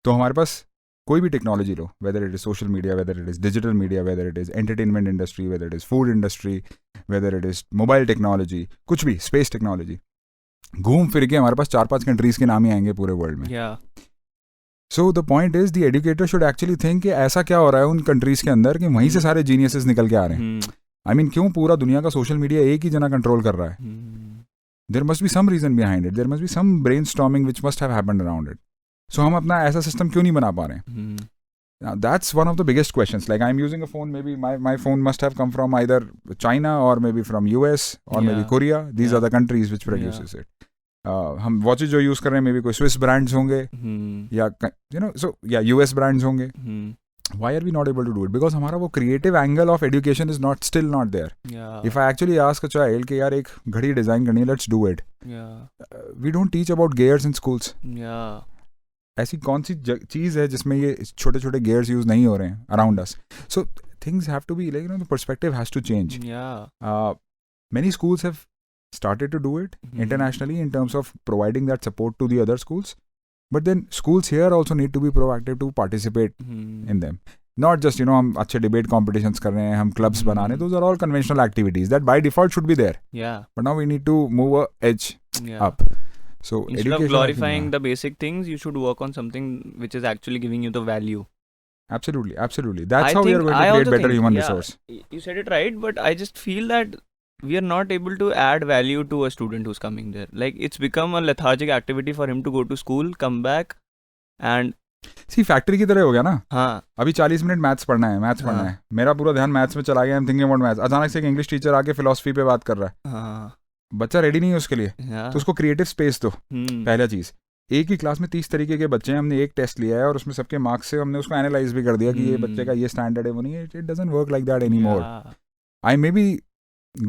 B: तो हमारे पास कोई भी technology low, whether it is social media, whether it is digital media, whether it is entertainment industry, whether it is food industry, whether it is mobile technology, कुछ भी, space technology. घूम फिर के हमारे पास 4-5 कंट्रीज के नाम ही आएंगे पूरे वर्ल्ड में.
A: Yeah.
B: So the point is, the educator should actually think कि ऐसा क्या हो रहा है उन कंट्रीज के अंदर कि वहीं से सारे जीनियसेस निकल के आ रहे हैं. I mean, क्यों पूरा दुनिया का सोशल मीडिया एक ही जना कंट्रोल कर रहा है? There must be some reason behind it. There must be some brainstorming which must have happened around it. So हम अपना ऐसा सिस्टम क्यों नहीं बना पा रहे हैं? Now, that's one of the biggest questions. Like I'm using a phone, maybe my phone must have come from either China or maybe from US or maybe Korea. These are the countries which produces it. हम watches जो use कर रहे हैं, may be कोई Swiss brands होंगे या US brands होंगे. Why are we not able to do it? Because हमारा वो creative angle of education is still not there. If I actually ask a child कि यार एक घड़ी डिजाइन करनी है, let's do it. We don't teach about gears in schools. ऐसी कौन सी चीज़ है जिसमें ये छोटे छोटे gears यूज़ नहीं हो रहे हैं around us. So things have to be like, the perspective has to change. Many schools have started to do it internationally in terms of providing that support to the other schools. But then schools here also need to be proactive to participate in them. Not just, हम अच्छे debate competitions कर रहे हैं, हम clubs बना रहे हैं. Those are all conventional activities that by default should be there. But now we need to move a edge up. So
A: instead of glorifying the basic things, you should work on something which is actually giving you the value.
B: Absolutely. That's how we are going to create better human resource.
A: You said it right, but I just feel that we are not able to add value to a student who's coming there. Like, it's become a lethargic activity for him to go to school, come back, and
B: सी factory की तरह हो गया ना.
A: हाँ,
B: अभी 40 minute maths पढ़ना है. मेरा पूरा ध्यान मैथ्स में चला गया. I am thinking about maths. अचानक से एक इंग्लिश टीचर आके फिलॉसफी पे बात कर रहा है.
A: हाँ,
B: बच्चा रेडी नहीं है उसके लिए. तो उसको क्रिएटिव स्पेस दो. पहला चीज. एक ही क्लास में 30 तरीके के बच्चे हैं. हमने एक टेस्ट लिया है और उसमें सबके मार्क्स से हमने उसको एनालाइज भी कर दिया कि ये बच्चे का ये स्टैंडर्ड है, वो नहीं है. It doesn't work like that any more. I may be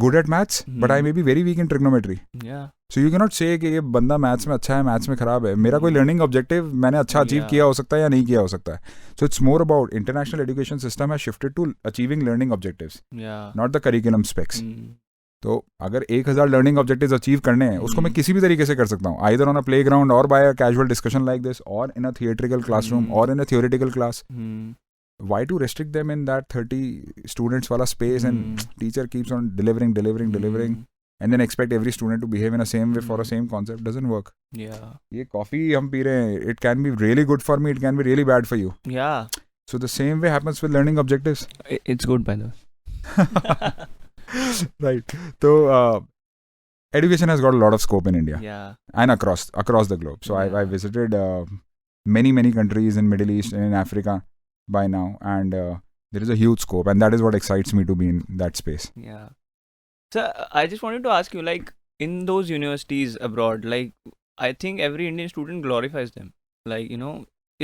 B: good at maths, but I may be very weak in trigonometry. So you cannot say कि ये बंदा मैथ्स में अच्छा है, मैथ्स में खराब है. मेरा कोई लर्निंग ऑब्जेक्टिव मैंने अच्छा अचीव किया हो सकता है या नहीं किया हो सकता है. So it's more about international education system has shifted to achieving learning objectives, not the curriculum specs. तो अगर 1000 लर्निंग ऑब्जेक्टिव्स अचीव करने हैं, उसको मैं किसी भी तरीके से कर सकता हूँ. either on a playground or by a casual discussion like this, or in a theatrical classroom, or in a theoretical class. Why to restrict them in that 30 students wala space and teacher keeps on delivering and then expect every student to behave in the same way for a same concept? Doesn't work. ये coffee हम P रहे हैं, it can be really good for me, it can be really bad for you. So the same way happens with learning objectives.
A: It's good, by the way.
B: Right. So education has got a lot of scope in India. And across the globe. So I visited many countries in Middle East and in Africa by now, and there is a huge scope, and that is what excites me to be in that space.
A: So I just wanted to ask you, like, in those universities abroad, like, I think every Indian student glorifies them. Like,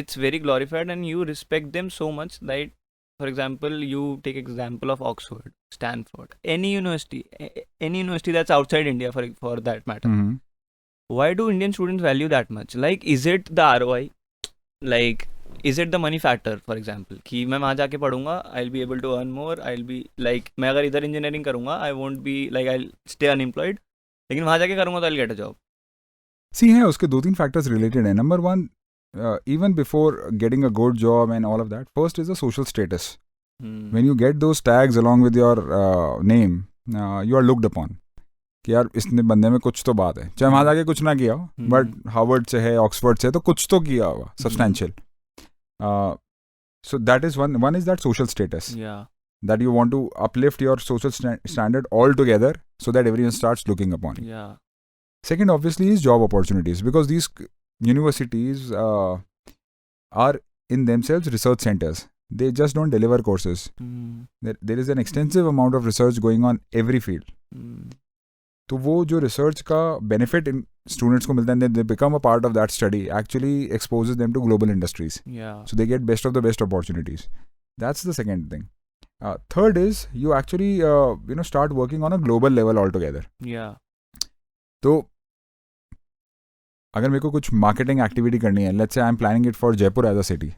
A: it's very glorified, and you respect them so much that, for example, you take example of Oxford, Stanford, any university that's outside India, for that matter. Why do Indian students value that much? Like, is it the ROI? Like, is it the money factor, for example, कि मैं वहाँ जाके पढ़ूंगा, I'll be able to earn more, I'll be like, मैं अगर इधर engineering करूंगा, I won't be like, I'll stay unemployed, लेकिन वहाँ जाके करूंगा तो I'll get a job.
B: See, है उसके 2-3 factors related हैं. Number one, even before getting a good job and all of that, first is the social status. When you get those tags along with your name, you are looked upon. कि यार इसने बंदे में कुछ तो बात है, चाहे वहाँ जाके कुछ ना किया हो, बट हार्वर्ड से है, ऑक्सफोर्ड से है, तो कुछ तो किया होगा substantial. So that is one is that social status. That you want to uplift your social standard altogether so that everyone starts looking upon you. Second, obviously, is job opportunities, because these universities are in themselves research centers. They just don't deliver courses. There is an extensive amount of research going on every field. तो वो जो research का benefit in students को मिलता है, they become a part of that study, actually exposes them to global industries, so they get best of the best opportunities. That's the second thing. Third is you actually start working on a global level all together. तो अगर मेरे को कुछ marketing activity करनी है, let's say I am planning it for Jaipur as a city,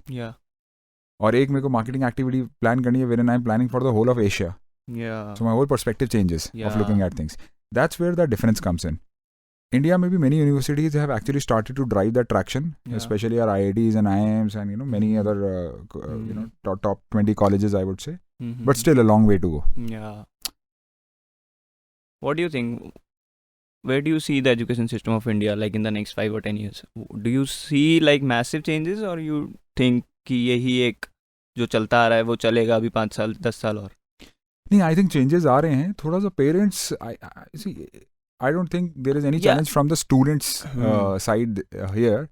B: और एक मेरे को मार्केटिंग एक्टिविटी प्लान करनी है where I am planning for the whole of Asia, so my whole perspective changes of looking at things. That's where the difference comes in. India, maybe many universities have actually started to drive that traction, especially our IITs and IIMs and many other top 20 colleges, I would say. But still a long way to go.
A: What do you think? Where do you see the education system of India like in the next 5 or 10 years? Do you see like massive changes, or you think कि यही एक जो चलता आ रहा है वो चलेगा अभी 5 साल 10 साल और?
B: नहीं, आई थिंक चेंजेस आ रहे हैं. थोड़ा सा parents, I don't think there is any challenge from the students side here.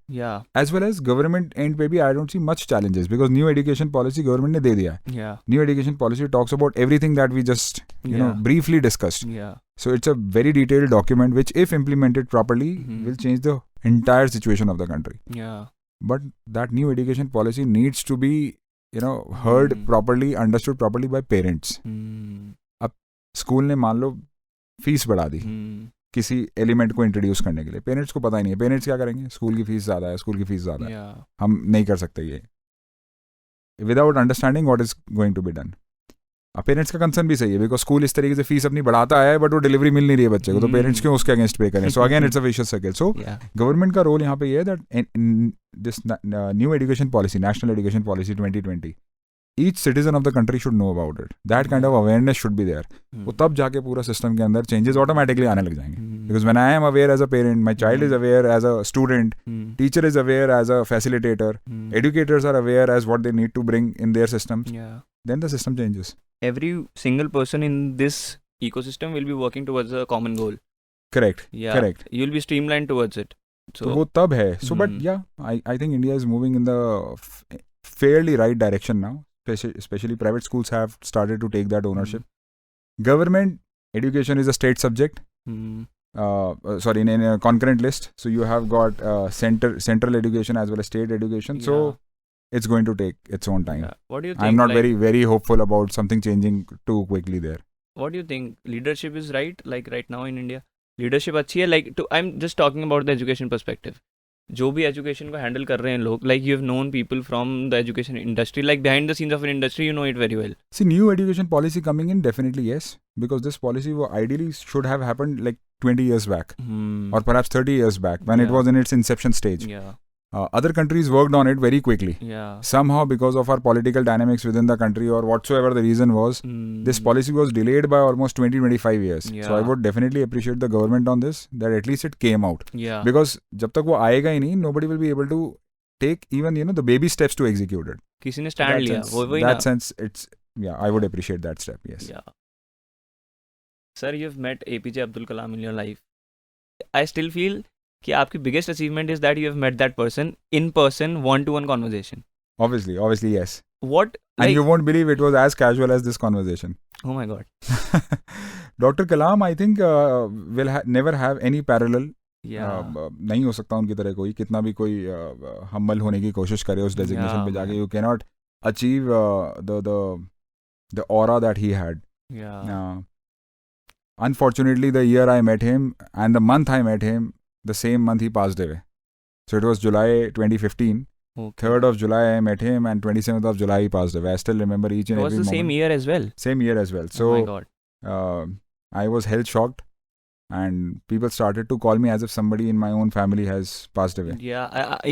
B: As well as government end पे भी I don't see much challenges, because new education policy government ने दे दिया है. New education policy talks about everything that we just briefly discussed. So it's a very detailed document which, if implemented properly, will change the entire situation of the country. But that new education policy needs to be heard properly, understood properly by parents. अब school ने मान लो fees बढ़ा दी, किसी element को introduce करने के लिए. Parents को पता ही नहीं है. पेरेंट्स क्या करेंगे? स्कूल की फीस ज़्यादा है, स्कूल की फीस ज़्यादा है, हम नहीं कर सकते ये, without understanding what is going to be done. Parents का कंसर्न भी सही है, बिकॉज स्कूल इस तरीके से फीस अपनी बढ़ाता है बट वो डिलीवरी मिल नहीं रही है बच्चे को, तो पेरेंट्स क्यों उसके अगेंस्ट पे करें? So again it's a vicious circle. So government का रोल यहाँ पे ये है that this new education policy, national education policy 2020, each citizen of the country should know about it. That kind of awareness should be there. वो तब जाके पूरा system के अंदर चेंजेस ऑटोमेटिकली आने लग जाएंगे. Because when I am aware as a parent, my child is aware as a student, teacher is aware as a facilitator, educators are aware as what they need to bring in their systems, then the system changes.
A: Every single person in this ecosystem will be working towards a common goal.
B: Correct. Correct.
A: You'll be streamlined towards it.
B: So वो तब है. So but yeah, I think India is moving in the fairly right direction now. Especially private schools have started to take that ownership. Government education is a state subject. Sorry, in a concurrent list. So you have got central education as well as state education. So it's going to take its own time.
A: What do you think?
B: I'm not very hopeful about something changing too quickly there.
A: What do you think? Leadership is right, like right now in India? Leadership अच्छी है, like I'm just talking about the education perspective. जो भी education को handle कर रहे हैं लोग, like you have known people from the education industry, like behind the scenes of an industry, you know it very well.
B: See, new education policy coming in, definitely yes, because this policy ideally should have happened like 20 years back, or perhaps 30 years back when it was in its inception stage. Other countries worked on it very quickly. Somehow, because of our political dynamics within the country or whatsoever the reason was, this policy was delayed by almost 20-25 years. So I would definitely appreciate the government on this, that at least it came out. Because जब तक वो आएगा ही नहीं, nobody will be able to take even the baby steps to execute it.
A: किसी ने stand लिया, वही
B: that sense, it's I would appreciate that step. Yes.
A: Sir, you've met APJ Abdul Kalam in your life. I still feel कि आपकी biggest achievement is that you have met that person in person, one-to-one conversation.
B: Obviously, yes.
A: What?
B: And you won't believe it was as casual as this conversation.
A: Oh my God.
B: Dr. Kalam, I think, will never have any parallel. नहीं हो सकता उनकी तरह कोई, कितना भी कोई humble होने की कोशिश करे उस डेजिग्नेशन पे जाके, you cannot achieve the aura that he had. Unfortunately, the year I met him and the month I met him, the same month he passed away. So it was July 2015. 3rd of July I met him and 27th of July he passed away. I still remember each and every moment.
A: It was the same year as well?
B: Same year as well. So,
A: oh my God.
B: I was hell shocked and people started to call me as if somebody in my own family has passed away.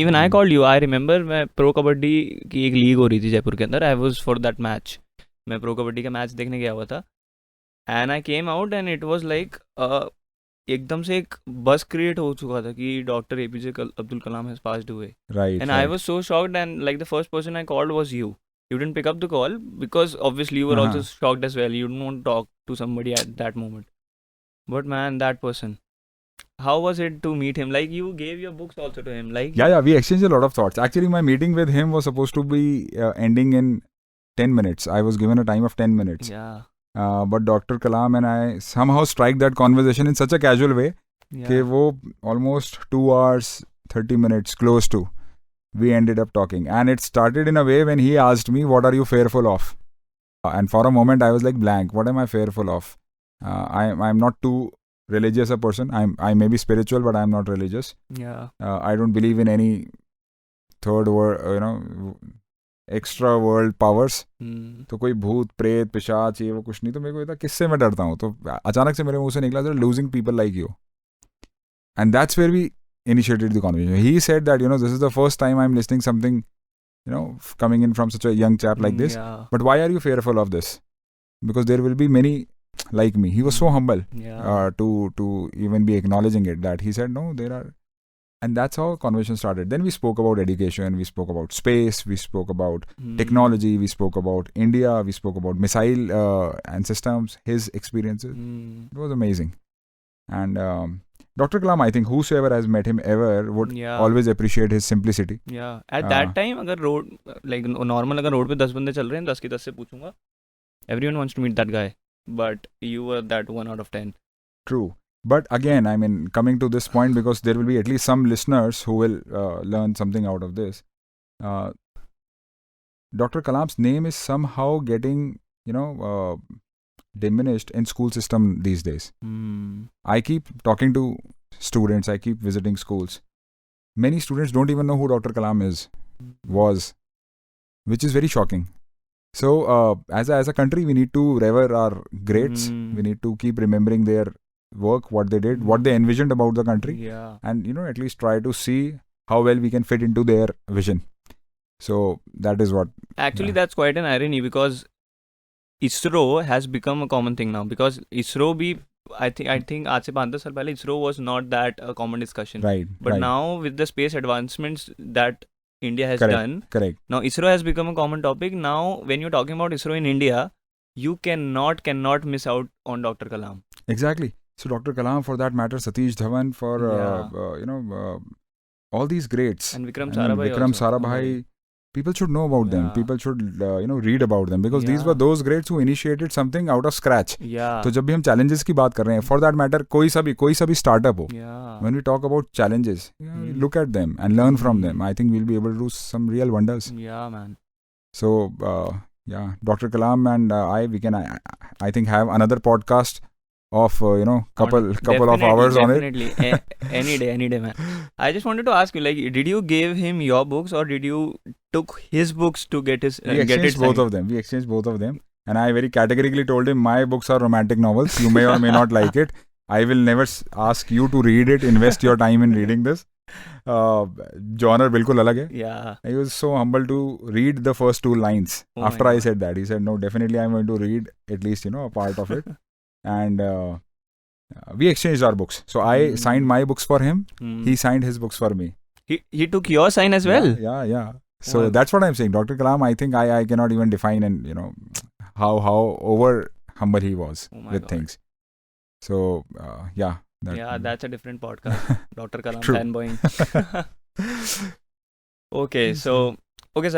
A: Even I called you. I remember मैं pro kabaddi की एक league हो रही थी जयपुर के अंदर. I was for that match. मैं pro kabaddi का मैच देखने गया हुआ था. And I came out and it was like एकदम से एक बस क्रिएट हो चुका था कि doctor APJ Abdul Kalam has passed away.
B: Right.
A: And I was so shocked, and like the first person I called was you. You didn't pick up the call because obviously you were also shocked as well. You didn't want to talk to somebody at that moment. But man, that person, how was it to meet him? Like you gave your books also to him. Like
B: yeah, we exchanged a lot of thoughts. Actually, my meeting with him was supposed to be ending in 10 minutes. I was given a time of 10 minutes. But Dr. Kalam and I somehow strike that conversation in such a casual way कि वो almost 2 hours 30 minutes close to we ended up talking, and it started in a way when he asked me, what are you fearful of? And for a moment I was like blank. What am I fearful of? I'm not too religious a person. I may be spiritual but I'm not religious. I don't believe in any third world extra world powers. तो कोई भूत प्रेत पिशाच ये वो कुछ नहीं. तो मेरे को था किससे मैं डरता हूँ. तो अचानक से मेरे मुंह से निकला था losing people like you. And that's where we initiated the conversation. He said that this is the first time I am listening something coming in from such a young chap like this. But why are you fearful of this? Because there will be many like me. He was so humble to even be acknowledging it, that he said no, there are. And that's how conversation started. Then we spoke about education, we spoke about space, we spoke about technology, we spoke about India, we spoke about missile and systems, his experiences. It was amazing. And Dr. Kalam, I think whosoever has met him ever would always appreciate his simplicity.
A: At that time, अगर road like normal अगर road पे 10 बंदे चल रहे हैं, 10 की 10 से पूछूंगा, everyone wants to meet that guy. But you were that 1 out of 10.
B: True. But again, I mean, coming to this point, because there will be at least some listeners who will learn something out of this. Dr. Kalam's name is somehow getting, diminished in school system these days.
A: Hmm.
B: I keep talking to students, I keep visiting schools. Many students don't even know who Dr. Kalam was, which is very shocking. So as a country, we need to revere our greats. We need to keep remembering their work, what they did, what they envisioned about the country,
A: Yeah.
B: and at least try to see how well we can fit into their vision. So that is what.
A: Actually,
B: Yeah.
A: that's quite an irony because ISRO has become a common thing now. Because ISRO bhi, I think आज से 5-10 साल पहले ISRO was not that a common discussion.
B: Right.
A: But
B: right.
A: now with the space advancements that India has
B: Correct.
A: done,
B: Correct.
A: now ISRO has become a common topic. Now when you're talking about ISRO in India, you cannot miss out on Dr. Kalam.
B: Exactly. So Dr. Kalam, for that matter, Satish Dhawan, for all these greats,
A: And Vikram
B: I mean,
A: Sarabhai
B: Vikram
A: also.
B: Sarabhai, people should know about them.
A: Yeah.
B: People should read about them because these
A: Yeah.
B: were those greats who initiated something out of scratch.
A: Yeah.
B: तो जब भी हम challenges की बात कर रहे हैं, for that matter, कोई सा भी startup हो,
A: Yeah.
B: when we talk about challenges, look at them and learn from them. I think we'll be able to do some real wonders.
A: Yeah, man.
B: So Dr. Kalam and we can I think have another podcast of couple of hours on it.
A: Definitely. Any day, man. I just wanted to ask you, like, did you give him your books or did you took his books to get his
B: We
A: get it
B: exchanged both
A: signed?
B: of them. We exchanged both of them, and I very categorically told him my books are romantic novels. You may or may not like it. I will never ask you to read it. Invest your time in reading this. Genre बिल्कुल अलग है.
A: Yeah.
B: He was so humble to read the first 2 lines.
A: Oh my
B: After I
A: God.
B: said that, he said, "No, definitely I'm going to read at least a part of it." And we exchanged our books. So I signed my books for him. He signed his books for me.
A: He took your sign as well.
B: Yeah. So
A: Wow.
B: that's what I'm saying. Dr. Kalam, I think I cannot even define and how over humble he was
A: Oh my
B: with
A: God.
B: things. So yeah.
A: That's a different podcast. Dr. Kalam
B: True.
A: fanboying. Okay, sir.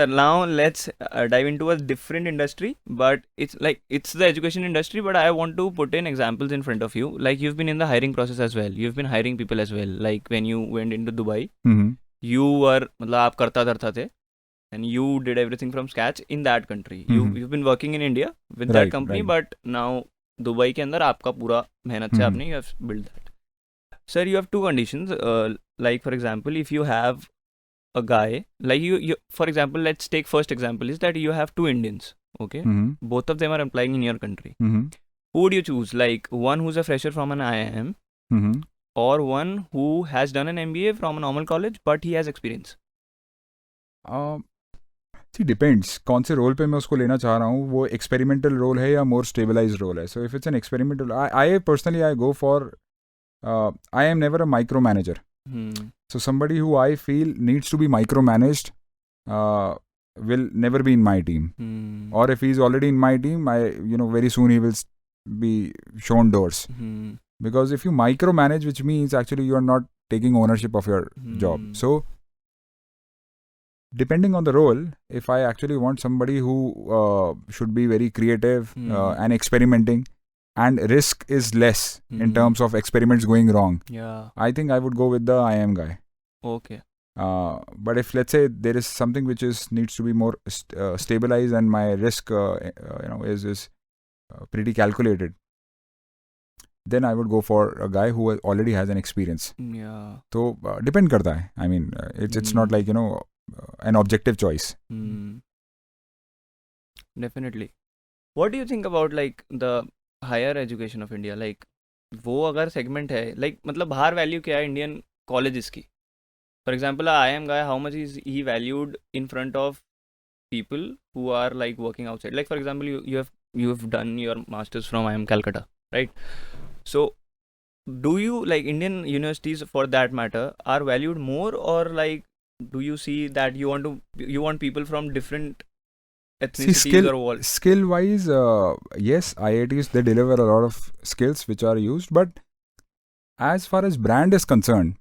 A: Now let's dive into a different industry, but it's the education industry. But I want to put in examples in front of you. Like you've been in the hiring process as well. You've been hiring people as well. Like when you went into Dubai, you were मतलब आप करता धरता थे, and you did everything from scratch in that country. You've been working in India with that company, but now Dubai के अंदर आपका पूरा मेहनत से आपने you have built that. Sir, you have 2 conditions. Like for example, if you have a guy, like you for example, let's take first example is that you have 2 Indians. Okay, both of them are applying in your country. Who would you choose? Like one who's a fresher from an IIM, or one who has done an MBA from a normal college but he has experience?
B: See, depends. कौन से role पे मैं उसको लेना चाह रहा हूँ, वो एक्सपेरिमेंटल रोल है या मोर स्टेबलाइज्ड रोल है. So if it's an experimental, I personally I go for I am never a micromanager. So somebody who I feel needs to be micromanaged will never be in my team. Or if he's already in my team, very soon he will be shown doors. Because if you micromanage, which means actually you are not taking ownership of your job. So depending on the role, if I actually want somebody who should be very creative and experimenting, and risk is less in terms of experiments going wrong, I think I would go with the IM guy.
A: Okay.
B: But if let's say there is something which needs to be more stabilized and my risk is pretty calculated, then I would go for a guy who already has an experience. So depend करता है. I mean it's not like an objective choice.
A: Definitely. What do you think about like the higher education of India? Like वो अगर segment है, like मतलब बाहर value क्या है Indian colleges की? For example, a IIM guy, how much is he valued in front of people who are like working outside? Like for example, you have done your masters from IIM Calcutta, right? So do you like Indian universities for that matter are valued more, or like do you see that you want people from different ethnicities or what?
B: Skill wise, yes, IITs, they deliver a lot of skills which are used, but as far as brand is concerned,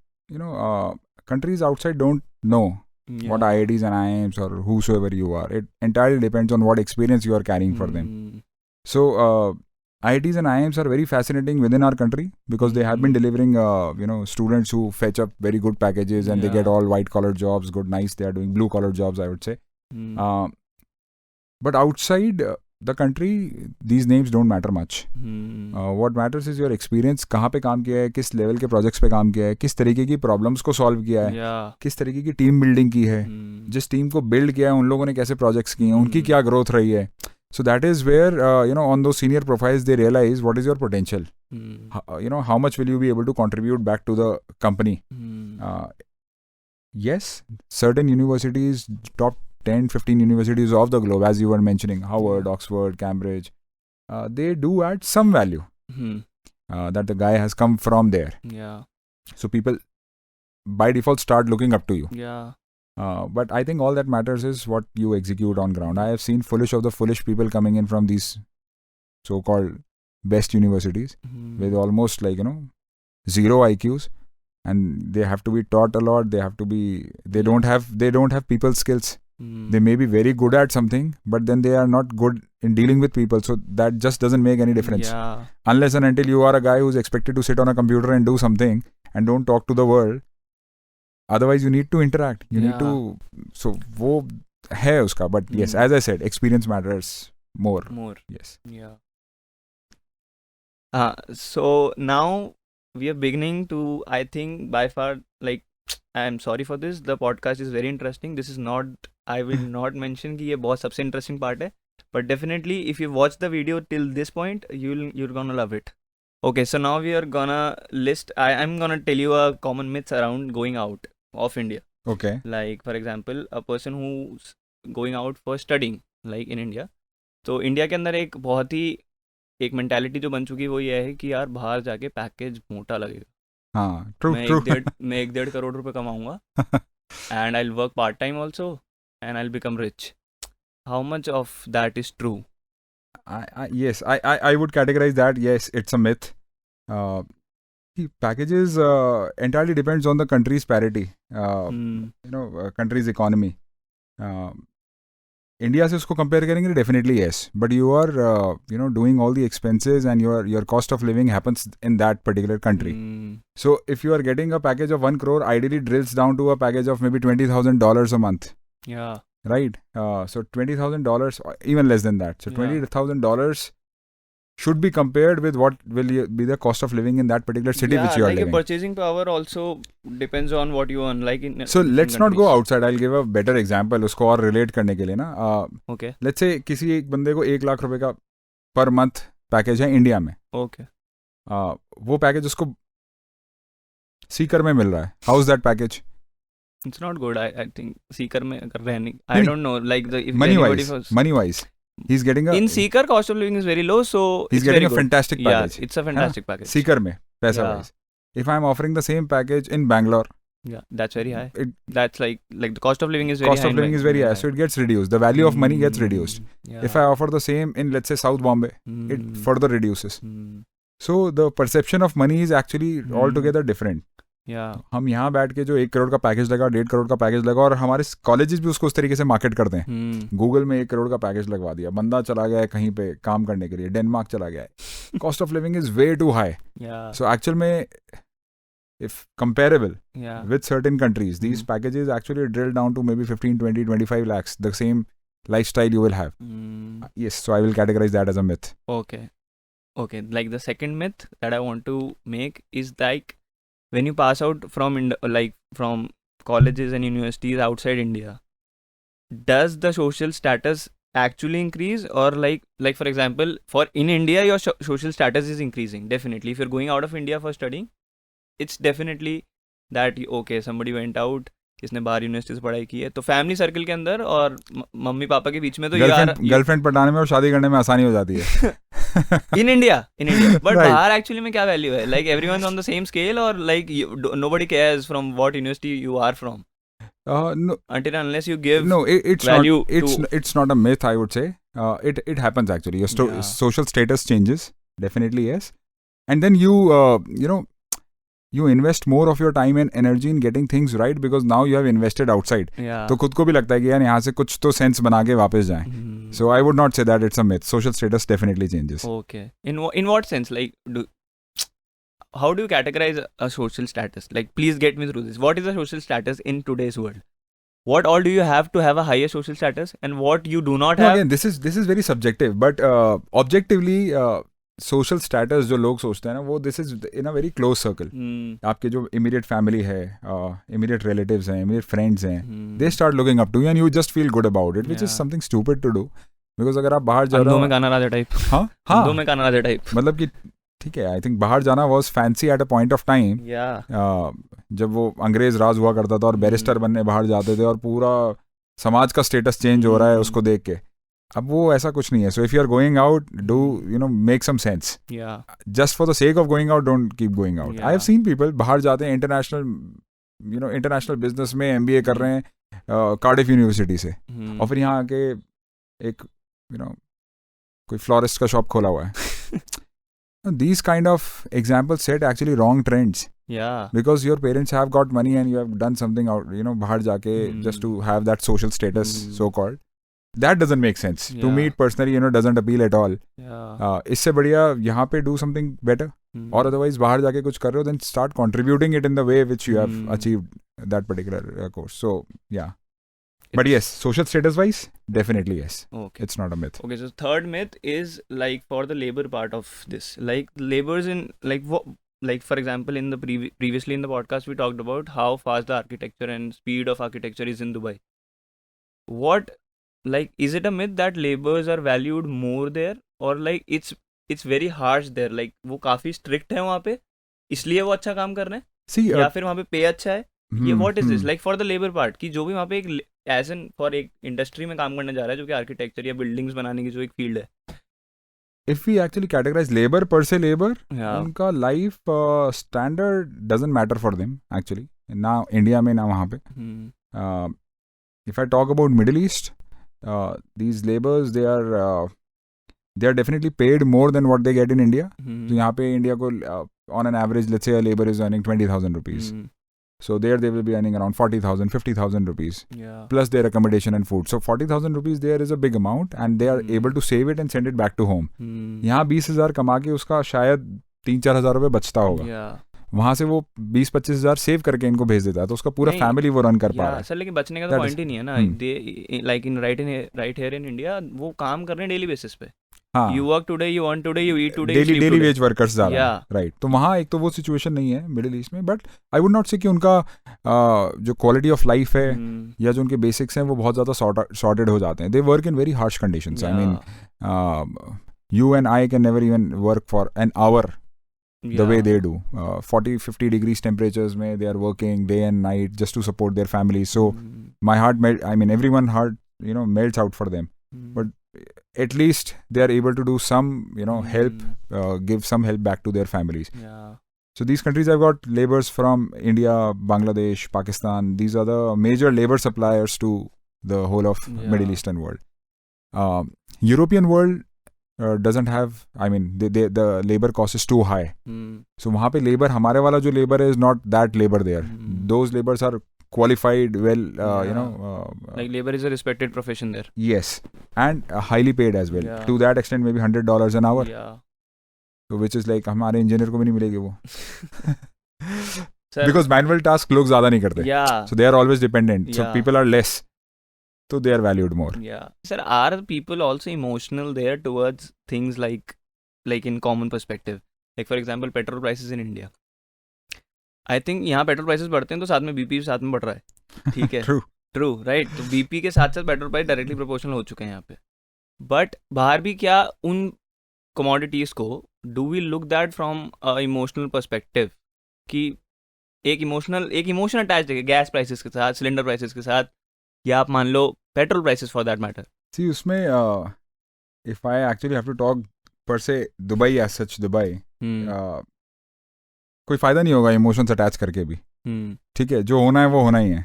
B: countries outside don't know what IITs and IIMs or whosoever you are. It entirely depends on what experience you are carrying for them. So IITs and IIMs are very fascinating within our country because they have been delivering students who fetch up very good packages and they get all white collar jobs, good, nice. They are doing blue collar jobs, I would say. But outside, the country, these names don't matter much.
A: Hmm.
B: What matters is your experience. कहाँ पे काम किया है, किस level के projects पे काम किया है, किस तरीके की प्रॉब्लम्स को सॉल्व किया है,
A: Yeah.
B: किस तरीके की टीम बिल्डिंग की है,
A: Hmm.
B: जिस टीम को बिल्ड किया है उन लोगों ने कैसे प्रोजेक्ट्स किए हैं, उनकी क्या ग्रोथ रही है. So that is where on those senior profiles they realize what is your potential.
A: Hmm.
B: How much will you be able to contribute back to the company.
A: Hmm.
B: Yes, certain universities, top 10, 15 universities of the globe, as you were mentioning, Harvard, Oxford, Cambridge, they do add some value
A: Hmm.
B: that the guy has come from there.
A: Yeah.
B: So people by default start looking up to you.
A: Yeah.
B: But I think all that matters is what you execute on ground. I have seen foolish of the foolish people coming in from these so-called best universities
A: Hmm.
B: with almost zero IQs, and they have to be taught a lot. They have to be. They don't have people skills.
A: Hmm.
B: They may be very good at something, but then they are not good in dealing with people. So that just doesn't make any difference.
A: Yeah.
B: Unless and until you are a guy who's expected to sit on a computer and do something and don't talk to the world. Otherwise, you need to interact. You need to. So वो है उसका. But yes, as I said, experience matters more.
A: More.
B: Yes.
A: Yeah. So now we are beginning to, I think, by far, like, I'm sorry for this. The podcast is very interesting. This is not, I will not mention कि ये बहुत सबसे interesting part है. But definitely, if you watch the video till this point, you're gonna love it. Okay, so now we are gonna list. I'm gonna tell you a common myths around going out of India.
B: Okay.
A: Like, for example, a person who's going out for studying, like in India. तो India के अंदर एक बहुत ही एक mentality जो बन चुकी है वो ये है कि यार बाहर जाके पैकेज मोटा लगेगा.
B: हाँ, true.
A: मैं 1-1.5 करोड़ रुपए कमाऊंगा and I'll work part time also and I'll become rich. How much of that is true?
B: Yes, I would categorize that. Yes, it's a myth. The packages entirely depends on the country's parity. Country's economy. India से उसको compare करेंगे definitely yes, but you are doing all the expenses and your cost of living happens in that particular country. So if you are getting a package of 1 crore, ideally drills down to a package of maybe $20,000 a month.
A: Yeah.
B: Right. So $20,000, even less than that. So $20,000 should be compared with what will be the cost of living in that particular city which you are living.
A: Your purchasing power also depends on what you earn. Like in
B: so let's not go outside. I'll give a better example उसको और relate करने के लिए ना.
A: Okay.
B: Let's say किसी एक बंदे को 1 लाख रुपए का per month पैकेज है इंडिया में.
A: Okay.
B: वो पैकेज उसको सीकर में मिल रहा है. How is that package?
A: It's not good. I think Sikar में अगर रहने, I don't know, like the if
B: money wise. He's getting a
A: in Seeker cost of living is very low, so
B: he's getting a fantastic package.
A: Yeah, it's a fantastic package.
B: Seeker में पैसा wise. If I'm offering the same package in Bangalore,
A: yeah, that's very high. That's like the cost of living is very high.
B: Cost of living is very high, so it gets reduced. The value of money gets reduced.
A: Yeah.
B: If I offer the same in, let's say, South Bombay, it further reduces. So the perception of money is actually altogether different.
A: Yeah.
B: हम यहाँ बैठ के जो 1 करोड़ का package लगा, 1.5 करोड़ का package लगा, और हमारे कॉलेजेस भी उसको उस तरीके से मार्केट करते हैं. गूगल में 1 करोड़ का पैकेज लगवा दिया, बंदा चला गया है कहीं पे काम करने के लिए, डेनमार्क चला गया है. Cost of living is way too high. So actual में if comparable with certain countries, these packages actually drill down to maybe 15, 20, 25 lakhs, the same lifestyle you will have. Yes, so I will categorize that as a myth.
A: Okay. Like the second myth that I want to make is like when you pass out from from colleges and universities outside India, does the social status actually increase, or like for example, for in India your social status is increasing definitely. If you're going out of India for studying, it's definitely that okay, somebody went out, इसने बाहर university से पढ़ाई की है, तो family circle के अंदर और मम्मी पापा के बीच में तो
B: गर्लफ्रेंड पटाने में और शादी करने में आसानी हो जाती है.
A: in India but बाहर एक्चुअली में क्या वैल्यू है? Like everyone's on the same scale, or like nobody cares from what university you are from?
B: No,
A: until unless you give
B: it's
A: value
B: not, it's not a myth, I would say. It happens actually. Your social status changes, definitely yes, and then you invest more of your time and energy in getting things right because now you have invested outside. तो खुद को भी लगता है कि यार यहाँ से कुछ तो सेंस बना के वापस जाएं. So I would not say that it's a myth. Social status definitely changes.
A: Okay. In what sense? Like, how do you categorize a social status? Like, please get me through this. What is a social status in today's world? what all do you have to have a higher social status and what you do not
B: No,
A: have.
B: again, this is very subjective, but objectively, social status जो लोग सोचते हैं ना, वो this is in a very close circle. आपके जो immediate family है, immediate relatives हैं, immediate friends हैं, they start looking up to you and you just feel good about it, which is something stupid to do. Because अगर आप बाहर जा रहे हो,
A: अंधों में गाना राजा टाइप.
B: हाँ
A: अंधों में गाना राजा टाइप.
B: मतलब कि ठीक है, आई थिंक बाहर जाना was fancy at a point of time. जब वो अंग्रेज राज हुआ करता था और बैरिस्टर बनने बाहर जाते थे और पूरा समाज का स्टेटस चेंज हो रहा है उसको देख के. अब वो ऐसा कुछ नहीं है. So if you are going out, do make some sense. Just for the sake of going out, don't keep going out. I have seen people बाहर जाते हैं, इंटरनेशनल बिजनेस में MBA कर रहे हैं कार्डिफ यूनिवर्सिटी से, और फिर यहाँ आके एक कोई फ्लोरिस्ट का शॉप खोला हुआ है. These kind of examples set actually wrong trends. Because your parents have got money and you have done something out, bahar jaake just to have that social status, so called. That doesn't make sense. To me personally, doesn't appeal at all. isse badhiya yahan pe do something better. Or otherwise bahar jaake kuch kar rahe ho, then start contributing it in the way which you have achieved that particular course. So yeah. But yes, social status wise, definitely yes. Okay. It's not a myth.
A: Okay, so third myth is like for the labor part of this. Like laborers in like for example in the previously in the podcast we talked about how fast the architecture and speed of architecture is in Dubai. What, like, is it a myth that laborers are valued more there, or like it's very harsh there, like वो काफी strict है वहाँ पे इसलिए वो अच्छा काम कर रहे हैं?
B: See,
A: या फिर वहाँ पे पे अच्छा है? ये what is this like for the labor part, कि जो भी वहाँ पे एक एज एन फॉर एक इंडस्ट्री में काम करने जा रहा है जो कि आर्किटेक्चर या बिल्डिंग्स बनाने की जो एक फील्ड है.
B: If we actually categorize labor per se labor, उनका life standard doesn't matter for them actually, ना इंडिया में ना वहाँ पे. If I talk about Middle East, these laborers they are definitely paid more than what they get in India. तो यहाँ पे India को on an average, let's say a labor is earning 20,000 rupees. So there they will be earning around 40,000, 50,000 rupees, plus their accommodation and food. So 40,000 rupees there is a big amount and they are able to save it and send it back to home. यहाँ 20,000 कमा के उसका शायद 3-4 हज़ार रुपये बचता होगा. वहाँ से वो 20-25 हज़ार सेव करके इनको भेज देता है, तो उसका पूरा फैमिली वो रन कर पा रहा है.
A: सर लेकिन बचने का तो पॉइंट ही नहीं है ना. Like in right here in India वो काम कर रहे हैं डेली बेसिस पे. You work today, you earn today, you eat today,
B: daily wage workers ज़्यादा है, राइट. तो वहाँ एक तो वो सिचुएशन नहीं है मिडिल ईस्ट में. बट आई वुड नॉट से कि उनका जो क्वालिटी ऑफ लाइफ है या जो उनके बेसिक्स हैं वो बहुत ज़्यादा सॉर्टेड हो जाते हैं. They work in very harsh conditions. I mean you and I can never even work for an hour the way they do. 40-50 degrees temperatures mein they are working day and night just to support their families. So my heart everyone's heart melts out for them. But at least they are able to do some help, give some help back to their families. So these countries have got laborers from India, Bangladesh, Pakistan. These are the major labor suppliers to the whole of Middle Eastern world. European world doesn't have, the labor cost is too high. So वहाँ पे labor, हमारे वाला जो labor is not that labor there. Those laborers are qualified, well,
A: like labor is a respected profession there.
B: Yes, and highly paid as well. To that extent, maybe $100 an hour. So which is like हमारे engineer को भी नहीं मिलेगी वो. Because manual task लोग ज़्यादा नहीं करते. So they are always dependent. So people are less. So they are valued more. Sir,
A: are people also emotional there towards things like in common perspective? Like for example, petrol prices in India. I think यहाँ petrol prices बढ़ते हैं तो साथ में BP भी साथ में बढ़ रहा है. ठीक है. True right. तो बीपी के साथ साथ पेट्रोल प्राइस डायरेक्टली प्रोपोर्शनल हो चुके हैं यहाँ पे. बट बाहर भी क्या उन कमोडिटीज़ को do we look that from a emotional perspective कि एक इमोशन अटैच है गैस प्राइसेस के साथ, सिलेंडर प्राइसेस के साथ, या आप मान लो petrol prices for that matter.
B: See उसमें if I actually have to talk per se Dubai as such Dubai, कोई फायदा नहीं होगा इमोशंस अटैच करके भी. ठीक है, जो होना है वो होना ही है.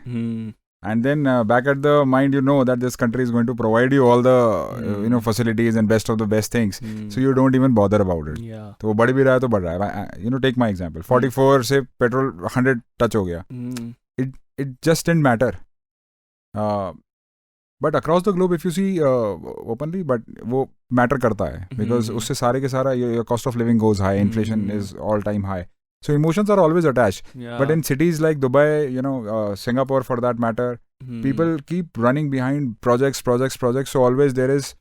B: And then back at the mind you know that this country is going to provide you all the facilities and best of the best things, so you don't even bother about it. तो वो बढ़ भी रहा है तो बढ़ रहा है. टेक माई एग्जाम्पल, 44 से पेट्रोल 100 टच हो गया. It just didn't matter. But across the globe if you see openly, but वो मैटर करता है बिकॉज उससे सारे के सारा cost of living goes high, inflation is all time high. So emotions are always attached. But in cities like Dubai, Singapore for that matter, People keep running behind projects. So always there is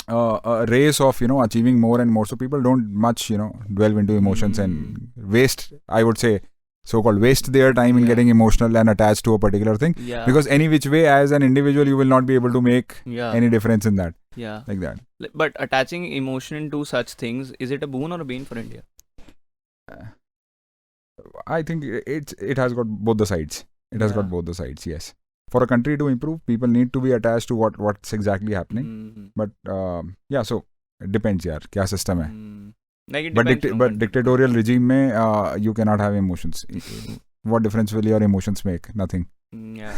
B: a race of, achieving more and more. So people don't much, delve into emotions and waste, I would say, so-called waste their time in getting emotional and attached to a particular thing.
A: Yeah.
B: Because any which way, as an individual, you will not be able to make any difference in that.
A: Yeah.
B: Like that.
A: But attaching emotion to such things, is it a boon or a bane for India?
B: I think it has got both the sides. It has got both the sides, yes. For a country to improve, people need to be attached to what's exactly happening. But so it depends, yaar. Kya system hai?
A: Like it
B: But
A: depends
B: but dictatorial regime mein, you cannot have emotions. What difference will your emotions make? Nothing.
A: Yeah.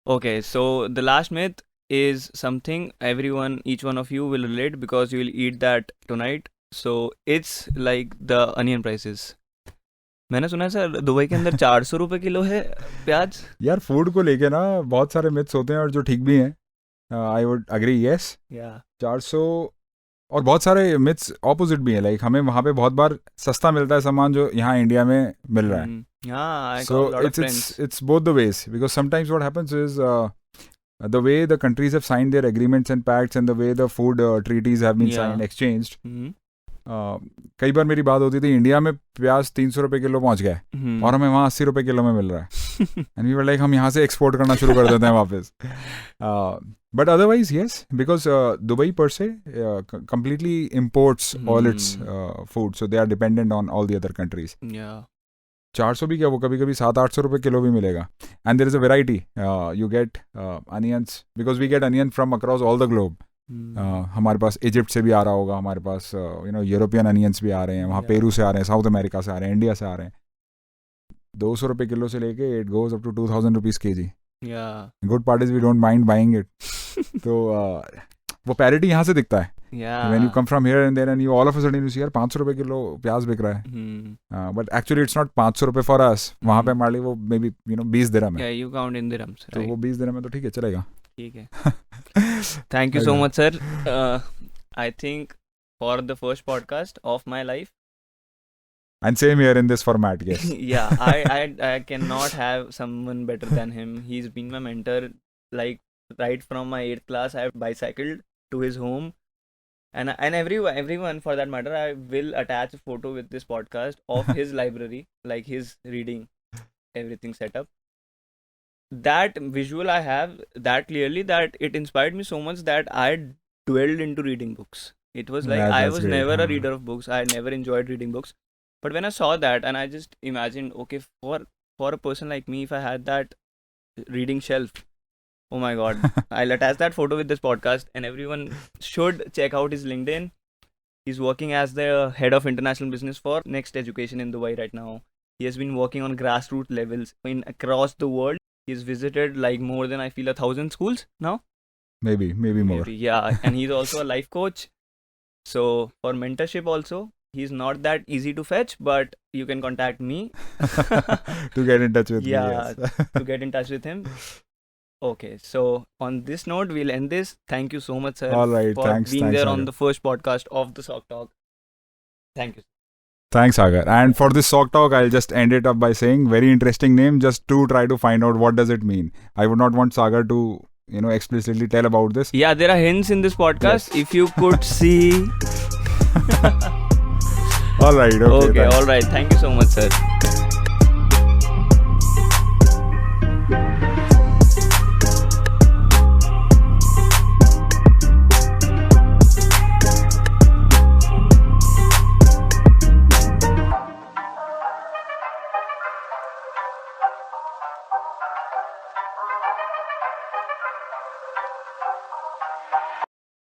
A: Okay, so the last myth is something each one of you will relate because you will eat that tonight. So it's like the onion prices. मैंने सुना है sir Dubai के अंदर 400 रुपए kilo है प्याज.
B: यार food को लेके ना बहुत सारे मिथ्स होते हैं और जो ठीक भी हैं. I would agree, yes. 400 और बहुत सारे मिथ्स ऑपोजिट भी हैं. लाइक हमें वहाँ पे बहुत बार सस्ता मिलता है सामान जो यहाँ इंडिया में मिल रहा है. So it's both the ways, because sometimes what happens is the way the countries have signed their agreements and pacts and the way the food treaties have been signed, exchanged. कई बार मेरी बात होती थी India में प्याज 300 रुपए kilo पहुंच गया और हमें वहाँ 80 रुपए किलो में मिल रहा है. एंड वी वर लाइक हम यहाँ से एक्सपोर्ट करना शुरू कर देते हैं वापस. But otherwise, yes, because Dubai per se completely imports all its food, so they are dependent on all the other countries. 400 भी क्या, वो कभी कभी 700-800 रुपए किलो भी मिलेगा. And there is a variety. You get onions, because we get onion from across all the globe. हमारे पास Egypt से भी आ रहा होगा, हमारे पास यूरोपियन अनियंस भी आ रहे हैं, वहाँ पेरू से आ रहे हैं, साउथ अमेरिका से आ रहे हैं, इंडिया से आ रहे हैं. 200 रुपए किलो से लेके it goes up to 2000 rupees KG. Good part is we don't mind buying it. तो वो पैरिटी यहाँ से दिखता है. When you come from here and there and you all of a sudden you see यार 500 रुपए किलो प्याज बिक रहा है. But actually it's not 500 रुपए for us. वहाँ पे हमारे लिए वो maybe 20 दिरहम है.
A: You count in dirhams,
B: तो वो 20 दिरहम है तो ठीक है, चलेगा.
A: ठीक है. Thank you so much, sir. I think for the first podcast of my life.
B: And same here in this format, yes.
A: Yeah, I cannot have someone better than him. He's been my mentor. Like right from my 8th class, I have bicycled to his home. And everyone for that matter, I will attach a photo with this podcast of his library, like his reading, everything set up. That visual I have that clearly, that it inspired me so much that I dwelled into reading books. It was like I was never a reader of books. I never enjoyed reading books. But when I saw that, and I just imagined, okay, for a person like me, if I had that reading shelf, oh my god, I'll attach that photo with this podcast, and everyone should check out his LinkedIn. He's working as the head of international business for Next Education in Dubai right now. He has been working on grassroots levels across the world. He's visited like more than, I feel, 1,000 schools now. Maybe more. Yeah, and he's also a life coach. So for mentorship also, he's not that easy to fetch, but you can contact me
B: to get in touch with me.
A: Yeah, to get in touch with him. Okay, so on this note, we'll end this. Thank you so much, sir,
B: all right,
A: for being there
B: Sagar.
A: on the first podcast of the Sock Talk. Thank you.
B: Thanks, Sagar. And for this Sock Talk, I'll just end it up by saying, very interesting name, just to try to find out what does it mean. I would not want Sagar to, explicitly tell about this.
A: Yeah, there are hints in this podcast. Yes. If you could see.
B: All right. Okay,
A: all right. Thank you so much, sir.